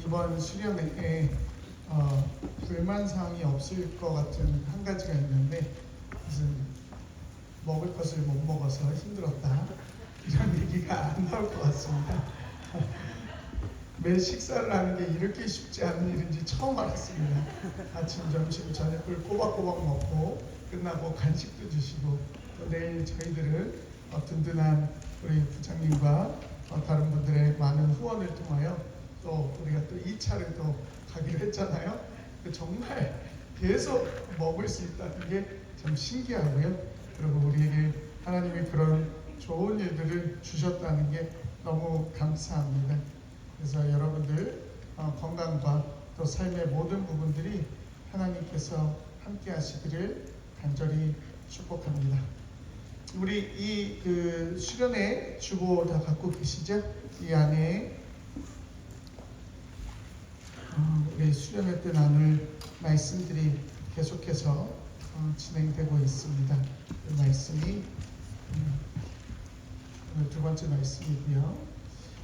이번 수련회에 불만 사항이 없을 것 같은 한 가지가 있는데, 무슨 먹을 것을 못 먹어서 힘들었다 이런 얘기가 안 나올 것 같습니다. 매 식사를 하는 게 이렇게 쉽지 않은 일인지 처음 알았습니다. 아침, 점심, 저녁을 꼬박꼬박 먹고 끝나고 간식도 주시고, 또 내일 저희들은 든든한 우리 부장님과 다른 분들의 많은 후원을 통하여 또 우리가 또 2차를 또 가기로 했잖아요. 정말 계속 먹을 수 있다는 게 참 신기하고요. 그리고 우리에게 하나님이 그런 좋은 일들을 주셨다는 게 너무 감사합니다. 그래서 여러분들 건강과 또 삶의 모든 부분들이 하나님께서 함께 하시기를 간절히 축복합니다. 우리 이 수련회 주보 다 갖고 계시죠? 이 안에 우리 수련회 때 나눌 말씀들이 계속해서 진행되고 있습니다. 그 말씀이 오늘 두 번째 말씀이고요.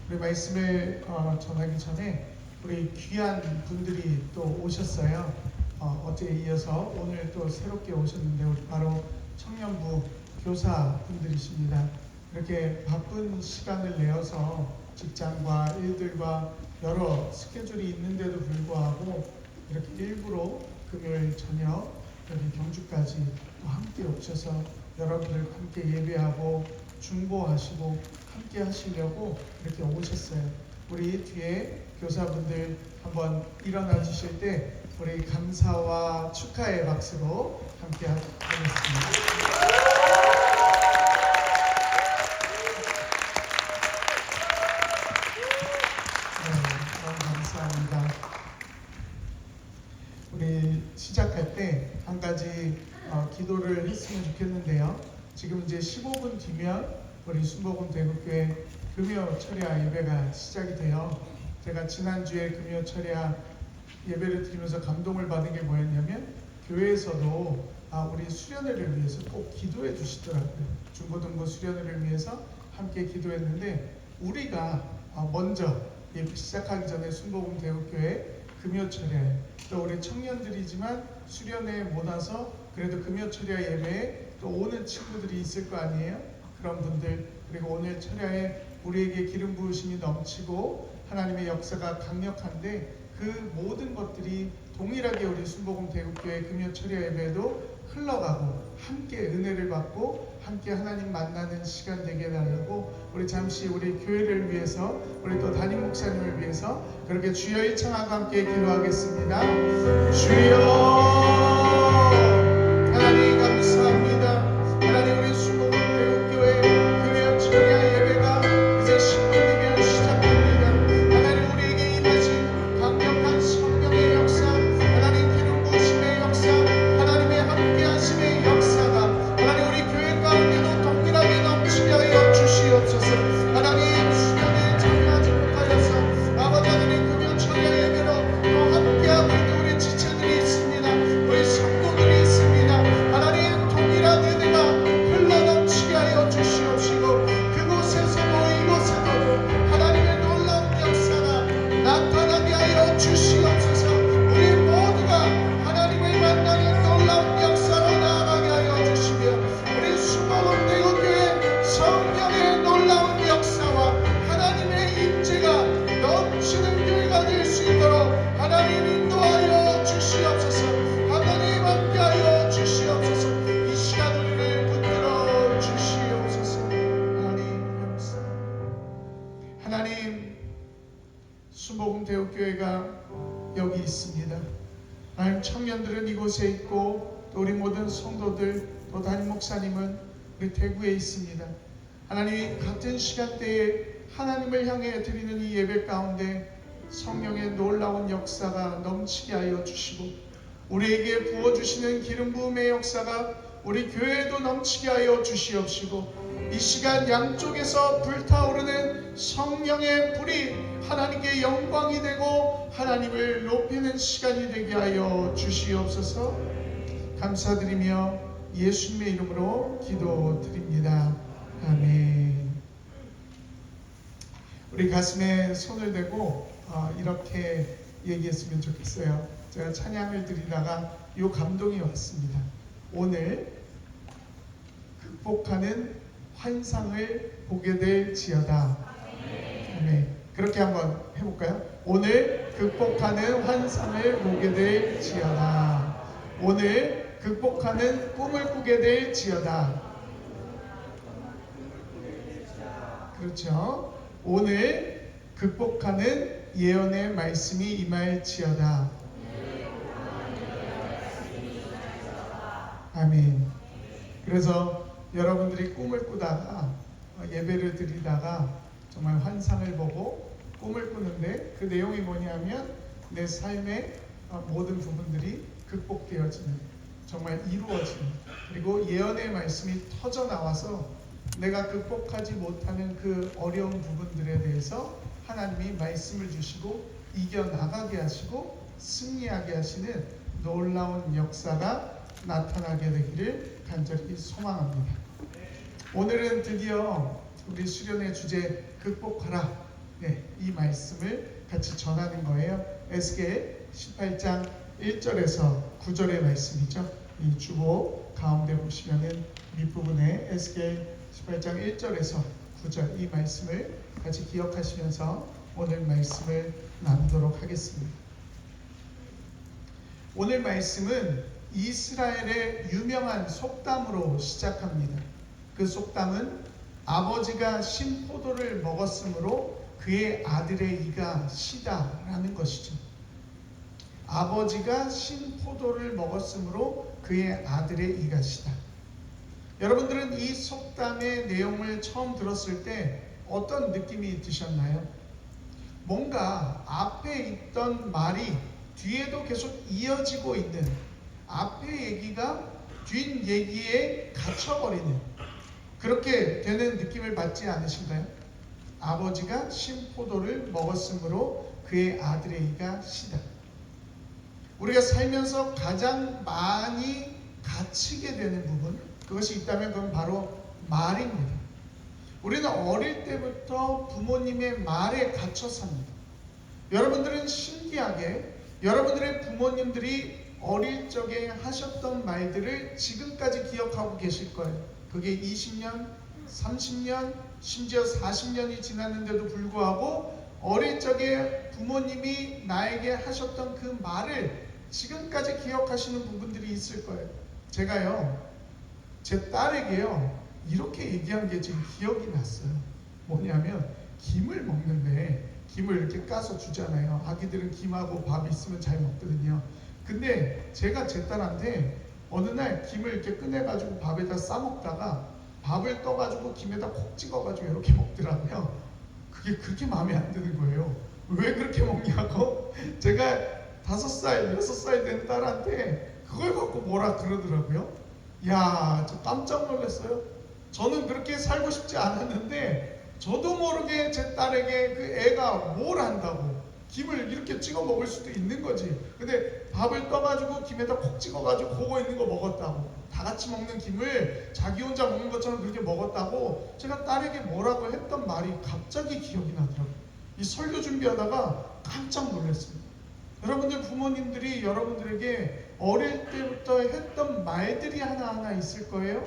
우리 말씀을 전하기 전에 우리 귀한 분들이 또 오셨어요. 어제에 이어서 오늘 또 새롭게 오셨는데, 우리 바로 청년부 교사분들이십니다. 이렇게 바쁜 시간을 내어서 직장과 일들과 여러 스케줄이 있는데도 불구하고 이렇게 일부러 금요일 저녁 여기 경주까지 또 함께 오셔서 여러분들과 함께 예배하고 중보하시고 함께 하시려고 이렇게 오셨어요. 우리 뒤에 교사분들 한번 일어나 주실 때 우리 감사와 축하의 박수로 함께 하겠습니다. 우리 시작할 때 한 가지 기도를 했으면 좋겠는데요. 지금 이제 15분 뒤면 우리 순복음 대구교회 금요 철야 예배가 시작이 돼요. 제가 지난주에 금요 철야 예배를 드리면서 감동을 받은 게 뭐였냐면, 교회에서도 우리 수련회를 위해서 꼭 기도해 주시더라고요. 중고등부 수련회를 위해서 함께 기도했는데, 우리가 먼저 예배 시작하기 전에 순복음 대구교회 금요철야, 또 우리 청년들이지만 수련회에 못 와서 그래도 금요철야 예배에 또 오는 친구들이 있을 거 아니에요? 그런 분들, 그리고 오늘 철야에 우리에게 기름 부으심이 넘치고 하나님의 역사가 강력한데, 그 모든 것들이 동일하게 우리 순복음 대구교회 금요철야 예배에도 흘러가고 함께 은혜를 받고 함께 하나님 만나는 시간 되게 해달라고, 우리 잠시 우리 교회를 위해서, 우리 또 담임 목사님을 위해서 그렇게 주여 일창하고 함께 기도하겠습니다. 주여 하나님 감사합니다. 하나님, 우리 순복음 대구교회 금요철야 예배가 이제 10분 뒤면 시작합니다. 하나님, 우리에게 임하신 강력한 성령의 역사, 하나님 기름 부으심의 역사, 하나님의 함께하심의 역사가 하나님 우리 교회 가운데도 동일하게 넘치게 하여 주시옵소서. 하나님, 수련회에 참여하지 못하여서 아버지 하나님 금요철야 예배로 또 함께하고 있는 우리 지체들이 있습니다. 우리 성도들이 있습니다. 하나님, 동일한 은혜가 흘러넘치게 하여 주시옵시고, 그곳에서도 이곳에서도 하나님의 놀라운 역사가 나타나게 하여 주시옵소서. 우리 모두가 하나님을 만나는 놀라운 역사로 나아가게 하여 주시며, 우리 순복음 대구교회 성령의 놀라운 역사와 하나님의 임재가 넘치는 교회가 될 수 있도록 하나님 인도하여 주시옵소서. 하나님 함께하여 주시옵소서. 이 시간 우리를 붙들어 주시옵소서. 하나님 역사, 하나님, 순복음 대구교회가 여기 있습니다. 하나님, 청년들은 이곳에 있고 또 우리 모든 성도들, 또 담임 목사님은 우리 대구에 있습니다. 하나님, 같은 시간대에 하나님을 향해 드리는 이 예배 가운데 성령의 놀라운 역사가 넘치게 하여 주시고, 우리에게 부어주시는 기름 부음의 역사가 우리 교회에도 넘치게 하여 주시옵시고, 이 시간 양쪽에서 불타오르는 성령의 불이 하나님께 영광이 되고 하나님을 높이는 시간이 되게 하여 주시옵소서. 감사드리며 예수님의 이름으로 기도드립니다. 아멘. 우리 가슴에 손을 대고 이렇게 얘기했으면 좋겠어요. 제가 찬양을 드리다가 이 감동이 왔습니다. 오늘 극복하는 환상을 보게 될지어다. 아멘. 그렇게 한번 해볼까요? 오늘 극복하는 환상을 보게 될지어다. 오늘 극복하는 꿈을 꾸게 될지어다. 그렇죠. 오늘 극복하는 예언의 말씀이 임할지어다. 아멘. 그래서 여러분들이 꿈을 꾸다가 예배를 드리다가 정말 환상을 보고 꿈을 꾸는데 그 내용이 뭐냐면 내 삶의 모든 부분들이 극복되어지는, 정말 이루어지는, 그리고 예언의 말씀이 터져 나와서 내가 극복하지 못하는 그 어려운 부분들에 대해서 하나님이 말씀을 주시고 이겨나가게 하시고 승리하게 하시는 놀라운 역사가 나타나게 되기를 간절히 소망합니다. 오늘은 드디어 우리 수련의 주제 극복하라, 이 말씀을 같이 전하는 거예요. 에스겔 18장 1절에서 9절의 말씀이죠. 이 주보 가운데 보시면은 밑부분에 에스겔 18장 1절에서 9절 이 말씀을 같이 기억하시면서 오늘 말씀을 나누도록 하겠습니다. 오늘 말씀은 이스라엘의 유명한 속담으로 시작합니다. 그 속담은 아버지가 신 포도를 먹었으므로 그의 아들의 이가 시다라는 것이죠. 아버지가 신 포도를 먹었으므로 그의 아들의 이가 시다. 여러분들은 이 속담의 내용을 처음 들었을 때 어떤 느낌이 드셨나요? 뭔가 앞에 있던 말이 뒤에도 계속 이어지고 있는, 앞의 얘기가 뒷 얘기에 갇혀버리는, 그렇게 되는 느낌을 받지 않으신가요? 아버지가 신 포도를 먹었으므로 그의 아들의 이가 시다. 우리가 살면서 가장 많이 갇히게 되는 부분, 그것이 있다면 그건 바로 말입니다. 우리는 어릴 때부터 부모님의 말에 갇혀 삽니다. 여러분들은 신기하게 여러분들의 부모님들이 어릴 적에 하셨던 말들을 지금까지 기억하고 계실 거예요. 그게 20년, 30년, 심지어 40년이 지났는데도 불구하고 어릴 적에 부모님이 나에게 하셨던 그 말을 지금까지 기억하시는 부분들이 있을 거예요. 제가요, 제 딸에게요, 이렇게 얘기한 게 지금 기억이 났어요. 뭐냐면 김을 먹는데 김을 이렇게 까서 주잖아요. 아기들은 김하고 밥 있으면 잘 먹거든요. 근데 제가 제 딸한테 어느 날 김을 이렇게 꺼내가지고 밥에다 싸먹다가 밥을 떠가지고 김에다 콕 찍어가지고 이렇게 먹더라고요. 그게 그렇게 마음에 안 드는 거예요. 왜 그렇게 먹냐고 제가 5살, 6살 된 딸한테 그걸 갖고 뭐라 그러더라고요. 야, 저 깜짝 놀랐어요. 저는 그렇게 살고 싶지 않았는데 저도 모르게 제 딸에게 그 애가 뭘 안다고 김을 이렇게 찍어 먹을 수도 있는 거지. 근데 밥을 떠가지고 김에다 콕 찍어가지고 그거 있는 거 먹었다고, 다 같이 먹는 김을 자기 혼자 먹는 것처럼 그렇게 먹었다고 제가 딸에게 뭐라고 했던 말이 갑자기 기억이 나더라고요. 이 설교 준비하다가 깜짝 놀랐습니다. 여러분들 부모님들이 여러분들에게 어릴 때부터 했던 말들이 하나하나 있을 거예요.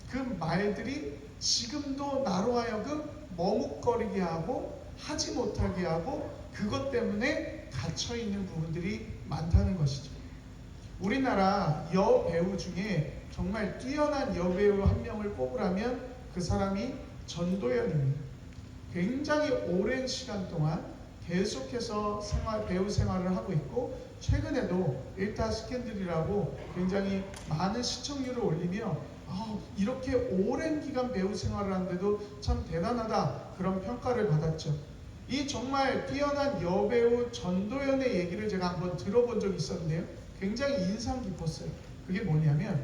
그 말들이 지금도 나로 하여금 머뭇거리게 하고 하지 못하게 하고 그것 때문에 갇혀있는 부분들이 많다는 것이죠. 우리나라 여배우 중에 정말 뛰어난 여배우 한 명을 꼽으라면 그 사람이 전도연입니다. 굉장히 오랜 시간 동안 계속해서 배우 생활을 하고 있고 최근에도 일타 스캔들이라고 굉장히 많은 시청률을 올리며 이렇게 오랜 기간 배우 생활을 하는데도 참 대단하다 그런 평가를 받았죠. 이 정말 뛰어난 여배우 전도연의 얘기를 제가 한번 들어본 적이 있었는데요. 굉장히 인상 깊었어요. 그게 뭐냐면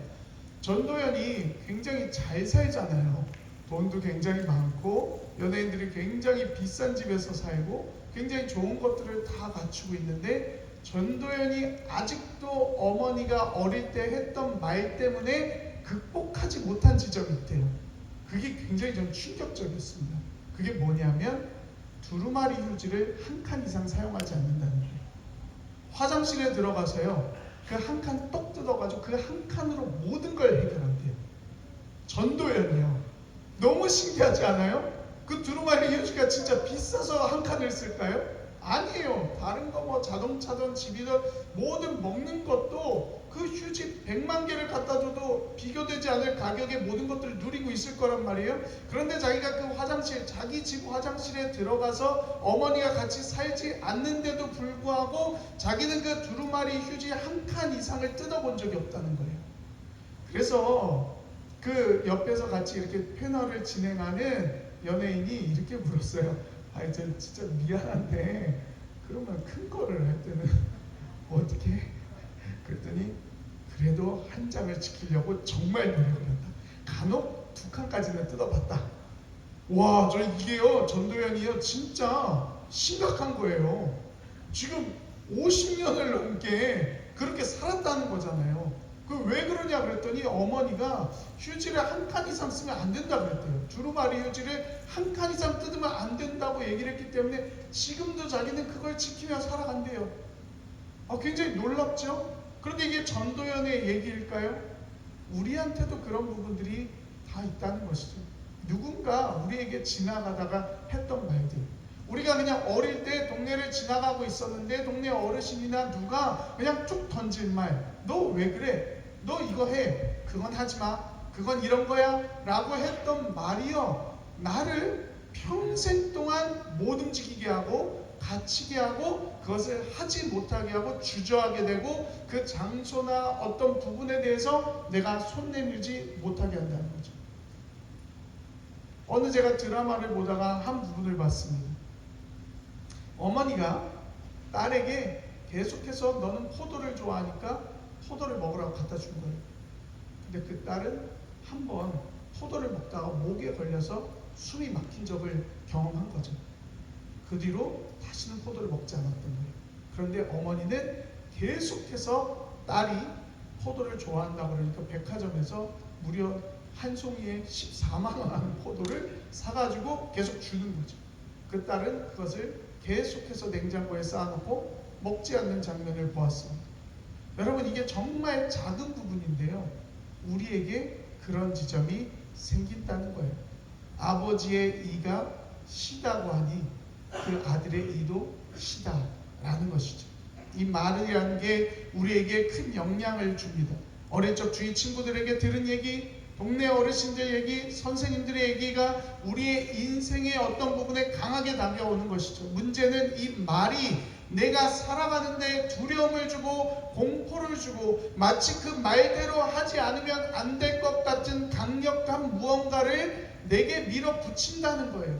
전도연이 굉장히 잘 살잖아요. 돈도 굉장히 많고 연예인들이 굉장히 비싼 집에서 살고 굉장히 좋은 것들을 다 갖추고 있는데 전도연이 아직도 어머니가 어릴 때 했던 말 때문에 극복하지 못한 지점이 있대요. 그게 굉장히 좀 충격적이었습니다. 그게 뭐냐면 두루마리 휴지를 한 칸 이상 사용하지 않는다는 거예요. 화장실에 들어가서요, 그 한 칸 똑 뜯어가지고 그 한 칸으로 모든 걸 해결한대요. 전도연이요. 너무 신기하지 않아요? 그 두루마리 휴지가 진짜 비싸서 한 칸을 쓸까요? 아니에요. 다른 거 뭐 자동차든 집이든 모든 먹는 것도 그 휴지 100만 개를 갖다 줘도 비교되지 않을 가격에 모든 것들을 누리고 있을 거란 말이에요. 그런데 자기가 그 화장실, 자기 집 화장실에 들어가서 어머니가 같이 살지 않는데도 불구하고 자기는 그 두루마리 휴지 한 칸 이상을 뜯어본 적이 없다는 거예요. 그래서 그 옆에서 같이 이렇게 패널을 진행하는 연예인이 이렇게 물었어요. 아니, 저 진짜 미안한데 그러면 큰 거를 할 때는 어떻게? 그랬더니 그래도 한 장을 지키려고 정말 노력을 한다. 간혹 두 칸까지는 뜯어봤다. 와, 저 이게요, 전도연이요, 진짜 심각한 거예요. 지금 50년을 넘게 그렇게 살았다는 거잖아요. 그 왜 그러냐 그랬더니 어머니가 휴지를 한 칸 이상 쓰면 안 된다 그랬대요. 두루마리 휴지를 한 칸 이상 뜯으면 안 된다고 얘기를 했기 때문에 지금도 자기는 그걸 지키며 살아간대요. 굉장히 놀랍죠? 그런데 이게 전도연의 얘기일까요? 우리한테도 그런 부분들이 다 있다는 것이죠. 누군가 우리에게 지나가다가 했던 말들, 우리가 그냥 어릴 때 동네를 지나가고 있었는데 동네 어르신이나 누가 그냥 쭉 던질 말, 너 왜 그래? 너 이거 해. 그건 하지 마. 그건 이런 거야. 라고 했던 말이요, 나를 평생 동안 못 움직이게 하고 갇히게 하고 그것을 하지 못하게 하고 주저하게 되고 그 장소나 어떤 부분에 대해서 내가 손 내밀지 못하게 한다는 거죠. 어느 제가 드라마를 보다가 한 부분을 봤습니다. 어머니가 딸에게 계속해서 너는 포도를 좋아하니까 포도를 먹으라고 갖다 준 거예요. 근데 그 딸은 한번 포도를 먹다가 목에 걸려서 숨이 막힌 적을 경험한 거죠. 그 뒤로 다시는 포도를 먹지 않았던 거예요. 그런데 어머니는 계속해서 딸이 포도를 좋아한다고 그러니까 백화점에서 무려 한 송이에 14만 원 하는 포도를 사가지고 계속 주는 거죠. 그 딸은 그것을 계속해서 냉장고에 쌓아놓고 먹지 않는 장면을 보았습니다. 여러분, 이게 정말 작은 부분인데요, 우리에게 그런 지점이 생긴다는 거예요. 아버지의 이가 시다고 하니 그 아들의 이도 시다라는 것이죠. 이 말이라는 게 우리에게 큰 영향을 줍니다. 어릴 적 주위 친구들에게 들은 얘기, 동네 어르신들 얘기, 선생님들의 얘기가 우리의 인생의 어떤 부분에 강하게 담겨오는 것이죠. 문제는 이 말이 내가 살아가는데 두려움을 주고 공포를 주고 마치 그 말대로 하지 않으면 안 될 것 같은 강력한 무언가를 내게 밀어붙인다는 거예요.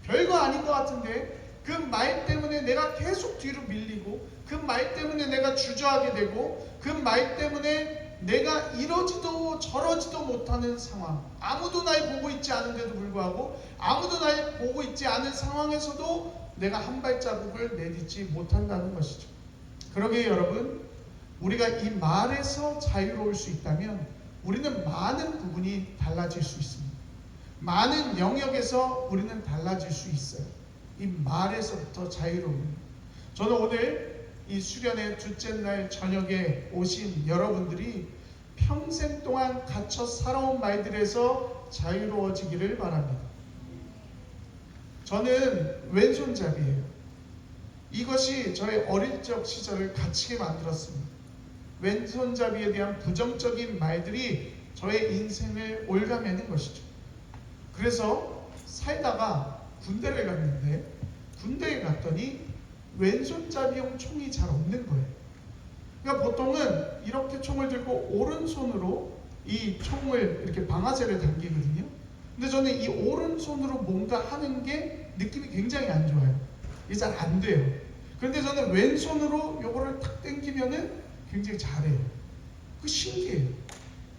별거 아닌 것 같은데 그 말 때문에 내가 계속 뒤로 밀리고 그 말 때문에 내가 주저하게 되고 그 말 때문에 내가 이러지도 저러지도 못하는 상황, 아무도 날 보고 있지 않은데도 불구하고 아무도 날 보고 있지 않은 상황에서도 내가 한 발자국을 내딛지 못한다는 것이죠. 그러기에 여러분, 우리가 이 말에서 자유로울 수 있다면 우리는 많은 부분이 달라질 수 있습니다. 많은 영역에서 우리는 달라질 수 있어요. 이 말에서부터 자유로움입니다. 저는 오늘 이 수련의 둘째 날 저녁에 오신 여러분들이 평생 동안 갇혀 살아온 말들에서 자유로워지기를 바랍니다. 저는 왼손잡이에요. 이것이 저의 어릴 적 시절을 갇히게 만들었습니다. 왼손잡이에 대한 부정적인 말들이 저의 인생을 올가매는 것이죠. 그래서 살다가 군대를 갔는데 군대에 갔더니 왼손잡이용 총이 잘 없는 거예요. 그러니까 보통은 이렇게 총을 들고 오른손으로 이 총을 이렇게 방아쇠를 당기거든요. 근데 저는 이 오른손으로 뭔가 하는 게 느낌이 굉장히 안 좋아요. 이게 잘 안 돼요. 그런데 저는 왼손으로 요거를 탁 당기면은 굉장히 잘해요. 그 신기해요.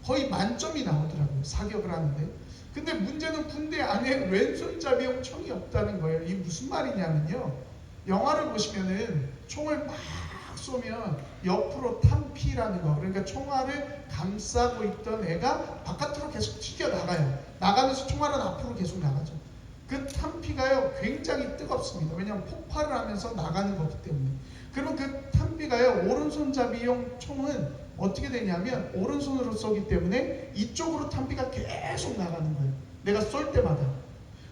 거의 만점이 나오더라고요, 사격을 하는데. 근데 문제는 군대 안에 왼손잡이용 총이 없다는 거예요. 이게 무슨 말이냐면요, 영화를 보시면은 총을 막 쏘면 옆으로 탄피라는 거, 그러니까 총알을 감싸고 있던 애가 바깥으로 계속 튀겨나가요. 나가면서 총알은 앞으로 계속 나가죠. 그 탄피가요 굉장히 뜨겁습니다. 왜냐하면 폭발을 하면서 나가는 거기 때문에. 그럼 그 탄피가요 오른손잡이용 총은 어떻게 되냐면 오른손으로 쏘기 때문에 이쪽으로 탄피가 계속 나가는 거예요. 내가 쏠 때마다.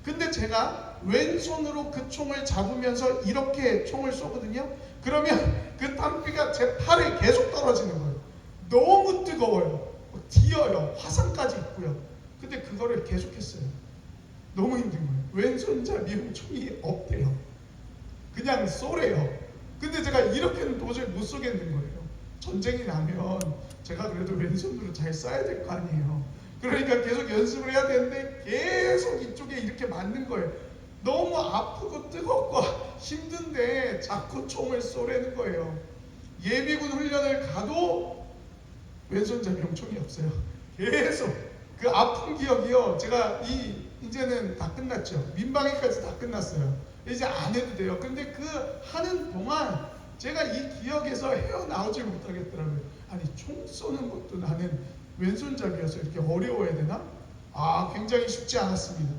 근데 제가 왼손으로 그 총을 잡으면서 이렇게 총을 쏘거든요. 그러면 그 탄피가 제 팔에 계속 떨어지는 거예요. 너무 뜨거워요. 튀어요. 화상까지 있고요. 근데 그거를 계속했어요. 너무 힘든 거예요. 왼손잡이용 총이 없대요. 그냥 쏘래요. 근데 제가 이렇게는 도저히 못 쏘겠는 거예요. 전쟁이 나면 제가 그래도 왼손으로 잘 쏴야 될 거 아니에요. 그러니까 계속 연습을 해야 되는데 계속 이쪽에 이렇게 맞는 거예요. 너무 아프고 뜨겁고 힘든데 자꾸 총을 쏘라는 거예요. 예비군 훈련을 가도 왼손잡이용 총이 없어요. 계속 그 아픈 기억이요. 제가 이제는 다 끝났죠. 민방위까지 다 끝났어요. 이제 안 해도 돼요. 근데 그 하는 동안 제가 이 기억에서 헤어나오지 못하겠더라고요. 아니 총 쏘는 것도 나는 왼손잡이여서 이렇게 어려워야 되나? 굉장히 쉽지 않았습니다.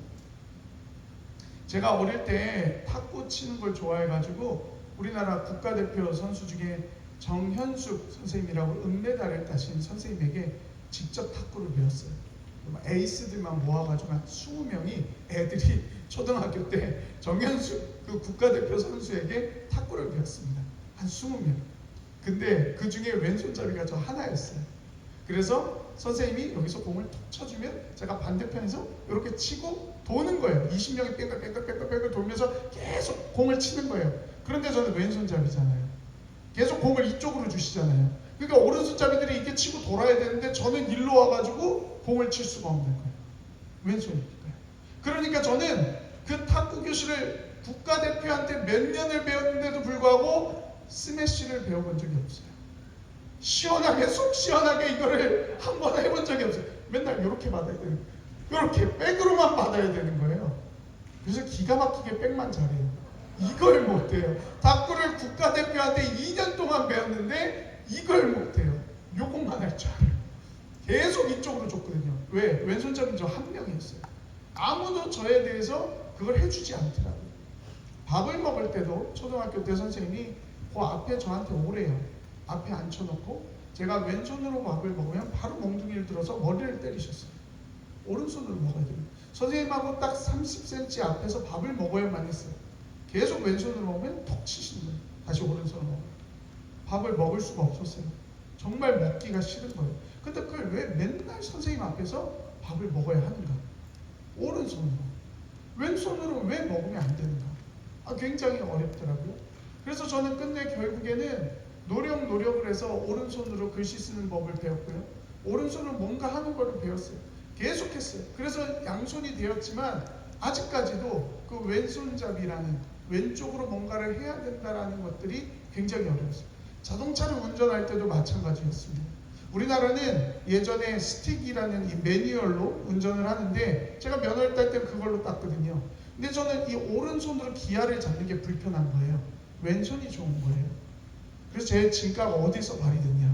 제가 어릴 때 탁구 치는 걸 좋아해가지고 우리나라 국가대표 선수 중에 정현숙 선생님이라고 은메달을 따신 선생님에게 직접 탁구를 배웠어요. 에이스들만 모아가지고 한 20명이 애들이 초등학교 때 정현숙 그 국가대표 선수에게 탁구를 배웠습니다. 한 20명. 근데 그 중에 왼손잡이가 저 하나였어요. 그래서 선생님이 여기서 공을 툭 쳐주면 제가 반대편에서 이렇게 치고 도는 거예요. 20명이 뺑글뺑글 돌면서 계속 공을 치는 거예요. 그런데 저는 왼손잡이잖아요. 계속 공을 이쪽으로 주시잖아요. 그러니까 오른손잡이들이 이렇게 치고 돌아야 되는데 저는 일로 와가지고 공을 칠 수가 없는 거예요. 왼손이니까요. 그러니까 저는 그 탁구 교실을 국가대표한테 몇 년을 배웠는데도 불구하고 스매시를 배워본 적이 없어요. 시원하게 속 시원하게 이거를 한번 해본 적이 없어요. 맨날 이렇게 받아야 되는 거예요. 이렇게 백으로만 받아야 되는 거예요. 그래서 기가 막히게 백만 잘해요. 이걸 못해요. 탁구를 국가대표한테 2년 동안 배웠는데 이걸 못해요. 요것만 할 줄 알아요. 계속 이쪽으로 줬거든요. 왜? 왼손잡이 저 한 명이었어요. 아무도 저에 대해서 그걸 해주지 않더라고요. 밥을 먹을 때도 초등학교 때 선생님이 그 앞에 저한테 오래요. 앞에 앉혀놓고 제가 왼손으로 밥을 먹으면 바로 몽둥이를 들어서 머리를 때리셨어요. 오른손으로 먹어야 돼요. 선생님하고 딱 30cm 앞에서 밥을 먹어야만 했어요. 계속 왼손으로 먹으면 톡 치시는 거예요. 다시 오른손으로 먹어요. 밥을 먹을 수가 없었어요. 정말 먹기가 싫은 거예요. 근데 그걸 왜 맨날 선생님 앞에서 밥을 먹어야 하는가? 오른손으로. 왼손으로 왜 먹으면 안 되는가? 굉장히 어렵더라고요. 그래서 저는 끝내 결국에는 노력을 해서 오른손으로 글씨 쓰는 법을 배웠고요. 오른손으로 뭔가 하는 걸 배웠어요. 계속했어요. 그래서 양손이 되었지만 아직까지도 그 왼손잡이라는 왼쪽으로 뭔가를 해야 된다라는 것들이 굉장히 어려웠어요. 자동차를 운전할 때도 마찬가지였습니다. 우리나라는 예전에 스틱이라는 이 매뉴얼로 운전을 하는데 제가 면허를 딸 때 그걸로 땄거든요. 근데 저는 이 오른손으로 기아를 잡는 게 불편한 거예요. 왼손이 좋은 거예요. 그래서 제 진가가 어디서 발휘됐냐?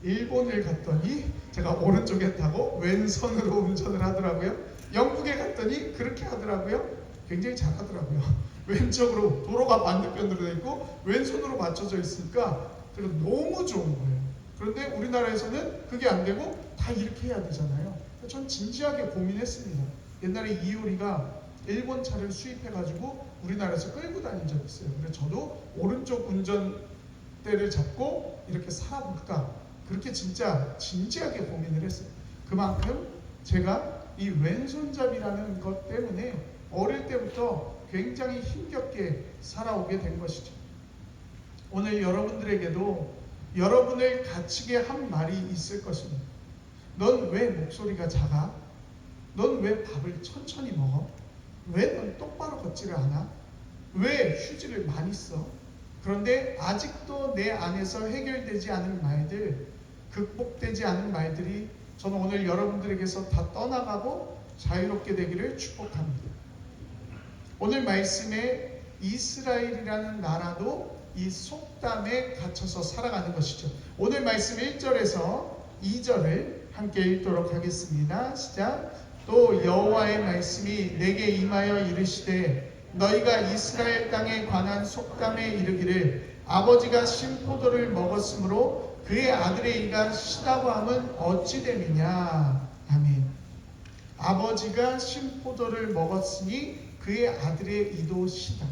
일본을 갔더니 제가 오른쪽에 타고 왼손으로 운전을 하더라고요. 영국에 갔더니 그렇게 하더라고요. 굉장히 잘하더라고요. 왼쪽으로 도로가 반대편으로 돼 있고 왼손으로 맞춰져 있으니까 너무 좋은 거예요. 그런데 우리나라에서는 그게 안 되고 다 이렇게 해야 되잖아요. 전 진지하게 고민했습니다. 옛날에 이효리가 일본 차를 수입해가지고 우리나라에서 끌고 다닌 적이 있어요. 그래서 저도 오른쪽 운전대를 잡고 이렇게 살아볼까, 그렇게 진짜 진지하게 고민을 했어요. 그만큼 제가 이 왼손잡이라는 것 때문에 어릴 때부터 굉장히 힘겹게 살아오게 된 것이죠. 오늘 여러분들에게도 여러분을 갇히게 한 말이 있을 것입니다. 넌 왜 목소리가 작아? 넌 왜 밥을 천천히 먹어? 왜 넌 똑바로 걷지를 않아? 왜 휴지를 많이 써? 그런데 아직도 내 안에서 해결되지 않은 말들, 극복되지 않은 말들이 저는 오늘 여러분들에게서 다 떠나가고 자유롭게 되기를 축복합니다. 오늘 말씀에 이스라엘이라는 나라도 이 속담에 갇혀서 살아가는 것이죠. 오늘 말씀 1절에서 2절을 함께 읽도록 하겠습니다. 시작. 또 여호와의 말씀이 내게 임하여 이르시되 너희가 이스라엘 땅에 관한 속담에 이르기를 아버지가 신포도를 먹었으므로 그의 아들의 이가 시다고 함은 어찌 됨이냐. 아멘. 아버지가 신포도를 먹었으니 그의 아들의 이도 시다.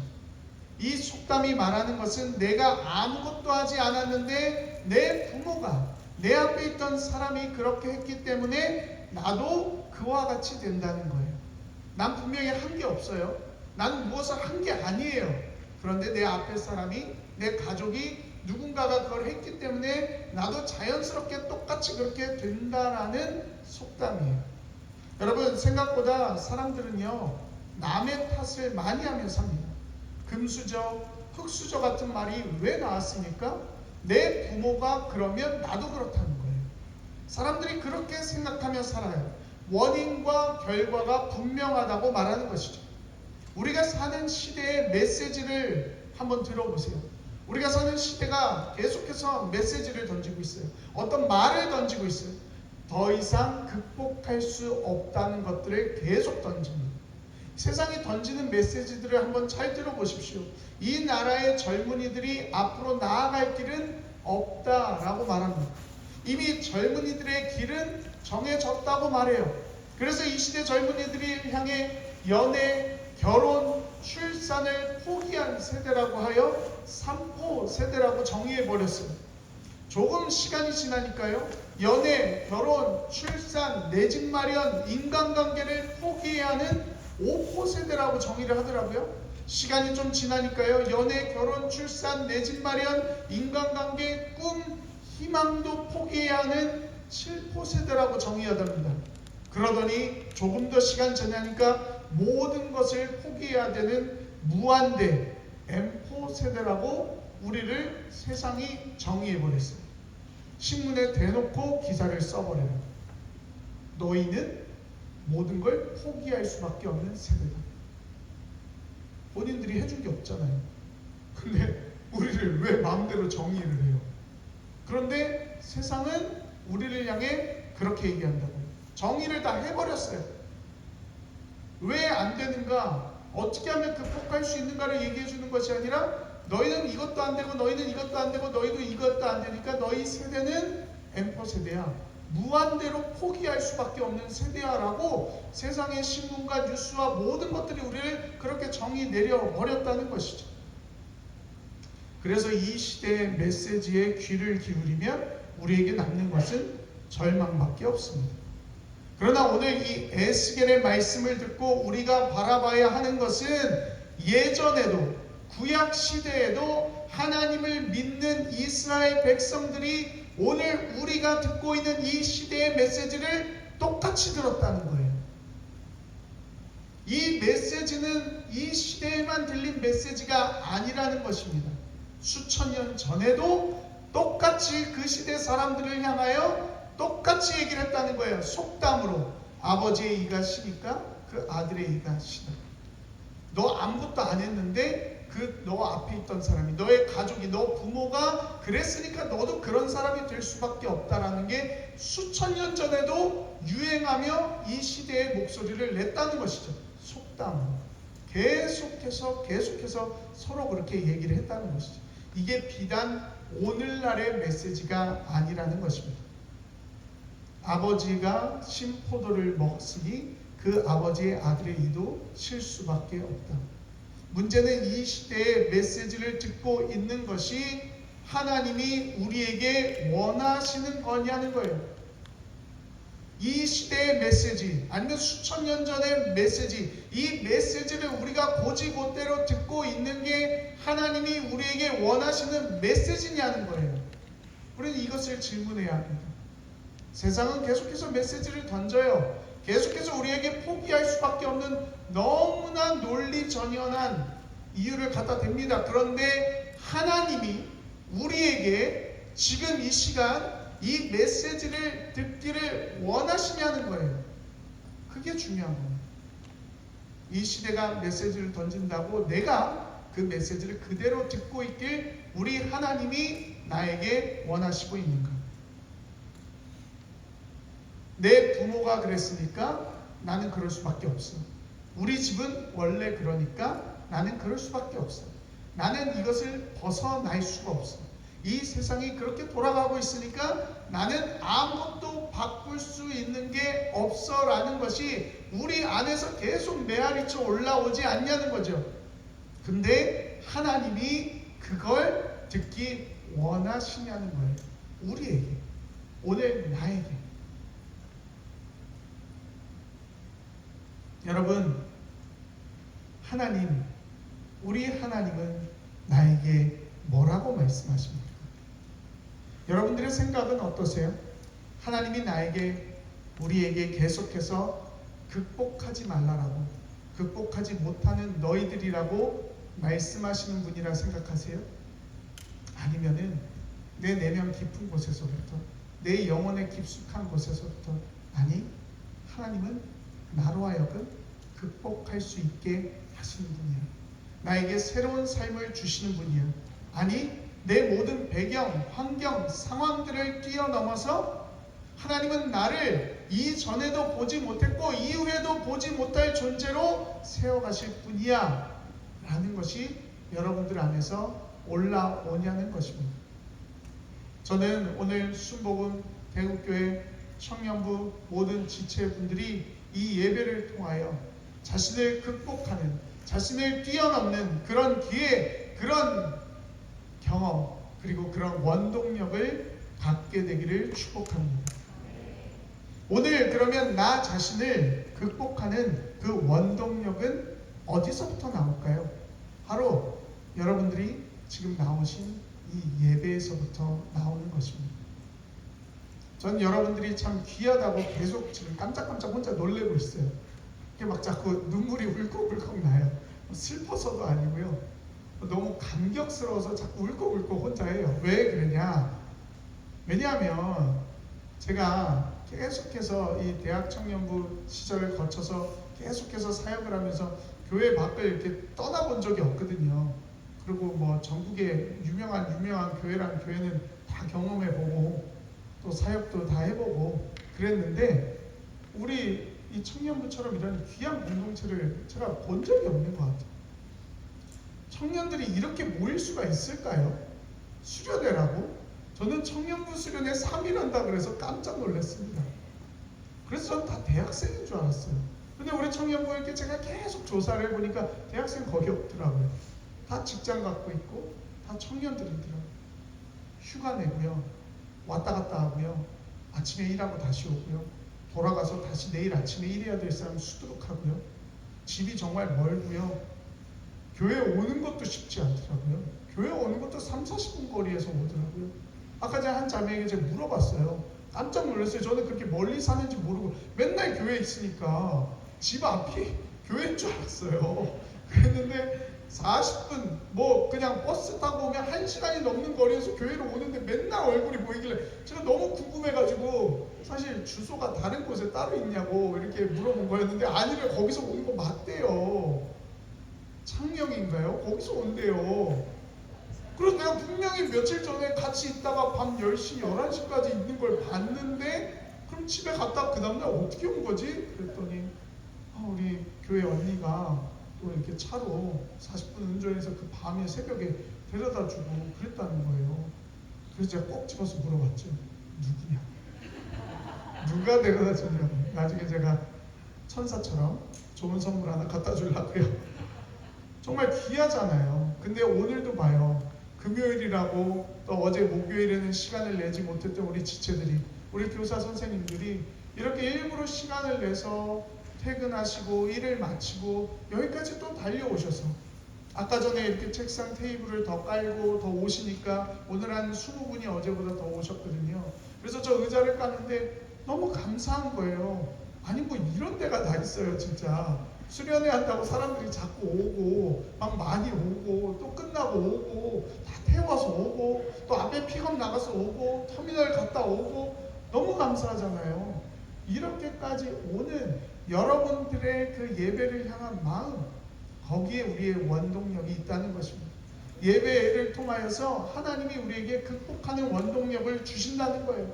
이 속담이 말하는 것은 내가 아무것도 하지 않았는데 내 부모가, 내 앞에 있던 사람이 그렇게 했기 때문에 나도 그와 같이 된다는 거예요. 난 분명히 한 게 없어요. 난 무엇을 한 게 아니에요. 그런데 내 앞에 사람이, 내 가족이 누군가가 그걸 했기 때문에 나도 자연스럽게 똑같이 그렇게 된다라는 속담이에요. 여러분, 생각보다 사람들은요, 남의 탓을 많이 하며 삽니다. 금수저, 흙수저 같은 말이 왜 나왔습니까? 내 부모가 그러면 나도 그렇다는 거예요. 사람들이 그렇게 생각하며 살아요. 원인과 결과가 분명하다고 말하는 것이죠. 우리가 사는 시대의 메시지를 한번 들어보세요. 우리가 사는 시대가 계속해서 메시지를 던지고 있어요. 어떤 말을 던지고 있어요. 더 이상 극복할 수 없다는 것들을 계속 던집니다. 세상이 던지는 메시지들을 한번 잘 들어보십시오. 이 나라의 젊은이들이 앞으로 나아갈 길은 없다라고 말합니다. 이미 젊은이들의 길은 정해졌다고 말해요. 그래서 이 시대 젊은이들이 향해 연애, 결혼, 출산을 포기한 세대라고 하여 3포 세대라고 정의해버렸어요. 조금 시간이 지나니까요, 연애, 결혼, 출산, 내 집 마련, 인간관계를 포기해야 하는 5포 세대라고 정의를 하더라고요. 시간이 좀 지나니까요, 연애, 결혼, 출산, 내 집 마련, 인간관계, 꿈, 희망도 포기해야 하는 7포 세대라고 정의하답니다. 그러더니 조금 더 시간 지나니까 모든 것을 포기해야 되는 무한대 M포 세대라고 우리를 세상이 정의해버렸어요. 신문에 대놓고 기사를 써버려요. 너희는 모든 걸 포기할 수밖에 없는 세대다. 본인들이 해준 게 없잖아요. 근데 우리를 왜 마음대로 정의를 해요? 그런데 세상은 우리를 향해 그렇게 얘기한다고요. 정의를 다 해버렸어요. 왜 안 되는가? 어떻게 하면 극복할 수 있는가를 얘기해 주는 것이 아니라 너희는 이것도 안 되고 너희는 이것도 안 되고 너희도 이것도 안 되니까 너희 세대는 M포 세대야. 무한대로 포기할 수밖에 없는 세대야 라고 세상의 신문과 뉴스와 모든 것들이 우리를 그렇게 정의 내려버렸다는 것이죠. 그래서 이 시대의 메시지에 귀를 기울이면 우리에게 남는 것은 절망밖에 없습니다. 그러나 오늘 이 에스겔의 말씀을 듣고 우리가 바라봐야 하는 것은 예전에도 구약 시대에도 하나님을 믿는 이스라엘 백성들이 오늘 우리가 듣고 있는 이 시대의 메시지를 똑같이 들었다는 거예요. 이 메시지는 이 시대에만 들린 메시지가 아니라는 것입니다. 수천 년 전에도 똑같이 그 시대 사람들을 향하여 똑같이 얘기를 했다는 거예요. 속담으로 아버지의 이가 시니까 그 아들의 이가 시다. 너 아무것도 안 했는데 너 앞에 있던 사람이, 너의 가족이, 너 부모가 그랬으니까 너도 그런 사람이 될 수밖에 없다라는 게 수천 년 전에도 유행하며 이 시대의 목소리를 냈다는 것이죠. 속담으로 계속해서 서로 그렇게 얘기를 했다는 것이죠. 이게 비단 오늘날의 메시지가 아니라는 것입니다. 아버지가 신포도를 먹었으니 그 아버지의 아들의 이도 실 수밖에 없다. 문제는 이 시대의 메시지를 듣고 있는 것이 하나님이 우리에게 원하시는 거냐는 거예요. 이 시대의 메시지, 아니면 수천 년 전의 메시지, 이 메시지를 우리가 곧이곧대로 듣고 있는 게 하나님이 우리에게 원하시는 메시지냐는 거예요. 우리는 이것을 질문해야 합니다. 세상은 계속해서 메시지를 던져요. 계속해서 우리에게 포기할 수밖에 없는 너무나 논리전연한 이유를 갖다 댑니다. 그런데 하나님이 우리에게 지금 이 시간 이 메시지를 듣기를 원하시냐는 거예요. 그게 중요한 거예요. 이 시대가 메시지를 던진다고 내가 그 메시지를 그대로 듣고 있길 우리 하나님이 나에게 원하시고 있는가? 내 부모가 그랬으니까 나는 그럴 수밖에 없어. 우리 집은 원래 그러니까 나는 그럴 수밖에 없어. 나는 이것을 벗어날 수가 없어. 이 세상이 그렇게 돌아가고 있으니까 나는 아무것도 바꿀 수 있는 게 없어 라는 것이 우리 안에서 계속 메아리쳐 올라오지 않냐는 거죠. 근데 하나님이 그걸 듣기 원하시냐는 거예요. 우리에게, 오늘 나에게. 여러분, 하나님, 우리 하나님은 나에게 뭐라고 말씀하십니까? 여러분들의 생각은 어떠세요? 하나님이 나에게, 우리에게 계속해서 극복하지 말라라고, 극복하지 못하는 너희들이라고 말씀하시는 분이라 생각하세요? 아니면은 내 내면 깊은 곳에서부터, 내 영혼의 깊숙한 곳에서부터, 아니, 하나님은 나로 하여금 극복할 수 있게 하시는 분이야. 나에게 새로운 삶을 주시는 분이야. 아니, 내 모든 배경, 환경, 상황들을 뛰어넘어서 하나님은 나를 이전에도 보지 못했고 이후에도 보지 못할 존재로 세워가실 분이야 라는 것이 여러분들 안에서 올라오냐는 것입니다. 저는 오늘 순복음 대국교회 청년부 모든 지체분들이 이 예배를 통하여 자신을 극복하는, 자신을 뛰어넘는 그런 기회, 그런 경험, 그리고 그런 원동력을 갖게 되기를 축복합니다. 오늘 그러면 나 자신을 극복하는 그 원동력은 어디서부터 나올까요? 바로 여러분들이 지금 나오신 이 예배에서부터 나오는 것입니다. 전 여러분들이 참 귀하다고 계속 지금 깜짝깜짝 혼자 놀래고 있어요. 이게 막 자꾸 눈물이 울컥울컥 나요. 슬퍼서도 아니고요. 너무 감격스러워서 자꾸 울컥울컥 혼자 해요. 왜 그러냐? 왜냐하면 제가 계속해서 이 대학 청년부 시절을 거쳐서 계속해서 사역을 하면서 교회 밖을 이렇게 떠나본 적이 없거든요. 그리고 뭐 전국에 유명한 교회란 교회는 다 경험해보고 또 사역도 다 해보고 그랬는데 우리 이 청년부처럼 이런 귀한 공동체를 제가 본 적이 없는 것 같아요. 청년들이 이렇게 모일 수가 있을까요? 수련회라고? 저는 청년부 수련회 3일 한다 그래서 깜짝 놀랐습니다. 그래서 저는 다 대학생인 줄 알았어요. 근데 우리 청년부 이렇게 제가 계속 조사를 해보니까 대학생 거기 없더라고요. 다 직장 갖고 있고 다 청년들이더라고요. 휴가 내고요. 왔다 갔다 하고요. 아침에 일하고 다시 오고요. 돌아가서 다시 내일 아침에 일해야 될 사람 수두룩하고요. 집이 정말 멀고요. 교회 오는 것도 쉽지 않더라고요. 교회 오는 것도 30-40분 거리에서 오더라고요. 아까 제가 한 자매에게 제가 물어봤어요. 깜짝 놀랐어요. 저는 그렇게 멀리 사는지 모르고 맨날 교회에 있으니까 집 앞이 교회인 줄 알았어요. 그랬는데 40분 뭐 그냥 버스 타고 오면 1시간이 넘는 거리에서 교회로 오는데 맨날 얼굴이 보이길래 제가 너무 궁금해가지고 사실 주소가 다른 곳에 따로 있냐고 이렇게 물어본 거였는데 아니래, 거기서 오는 거 맞대요. 창녕인가요? 거기서 온대요. 그래서 내가 분명히 며칠 전에 같이 있다가 밤 10시, 11시까지 있는 걸 봤는데 그럼 집에 갔다 그 다음날 어떻게 온 거지? 그랬더니 우리 교회 언니가 또 이렇게 차로 40분 운전해서 그 밤에 새벽에 데려다 주고 그랬다는 거예요. 그래서 제가 꼭 집어서 물어봤죠. 누구냐? 누가 데려다 주냐고. 나중에 제가 천사처럼 좋은 선물 하나 갖다 주려고요. 정말 귀하잖아요. 근데 오늘도 봐요. 금요일이라고 또 어제 목요일에는 시간을 내지 못했던 우리 지체들이, 우리 교사 선생님들이 이렇게 일부러 시간을 내서 퇴근하시고 일을 마치고 여기까지 또 달려오셔서 아까 전에 이렇게 책상 테이블을 더 깔고 더 오시니까 오늘 한 20분이 어제보다 더 오셨거든요. 그래서 저 의자를 까는데 너무 감사한 거예요. 아니 뭐 이런 데가 다 있어요. 진짜 수련회 한다고 사람들이 자꾸 오고 막 많이 오고 또 끝나고 오고 다 태워서 오고 또 앞에 픽업 나가서 오고 터미널 갔다 오고 너무 감사하잖아요. 이렇게까지 오는 여러분들의 그 예배를 향한 마음, 거기에 우리의 원동력이 있다는 것입니다. 예배를 통하여서 하나님이 우리에게 극복하는 원동력을 주신다는 거예요.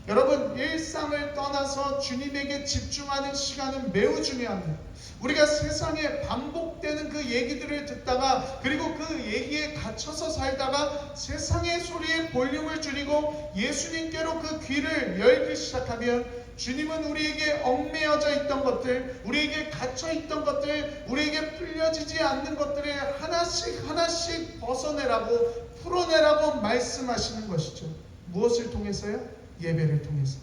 여러분, 일상을 떠나서 주님에게 집중하는 시간은 매우 중요합니다. 우리가 세상에 반복되는 그 얘기들을 듣다가, 그리고 그 얘기에 갇혀서 살다가 세상의 소리에 볼륨을 줄이고 예수님께로 그 귀를 열기 시작하면, 주님은 우리에게 얽매여져 있던 것들, 우리에게 갇혀 있던 것들, 우리에게 풀려지지 않는 것들을 하나씩 하나씩 벗어내라고, 풀어내라고 말씀하시는 것이죠. 무엇을 통해서요? 예배를 통해서.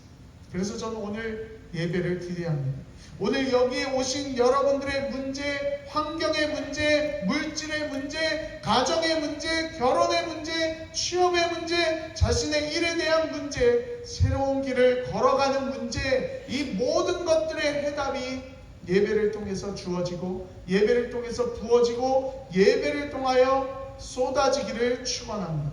그래서 저는 오늘 예배를 기대합니다. 오늘 여기에 오신 여러분들의 문제, 환경의 문제, 물질의 문제, 가정의 문제, 결혼의 문제, 취업의 문제, 자신의 일에 대한 문제, 새로운 길을 걸어가는 문제, 이 모든 것들의 해답이 예배를 통해서 주어지고, 예배를 통해서 부어지고, 예배를 통하여 쏟아지기를 축원합니다.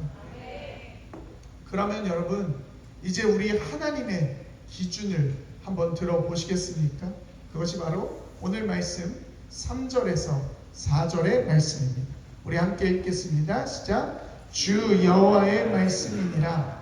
그러면 여러분, 이제 우리 하나님의 기준을 한번 들어보시겠습니까? 그것이 바로 오늘 말씀 3절에서 4절의 말씀입니다. 우리 함께 읽겠습니다. 시작. 주 여호와의 말씀이니라.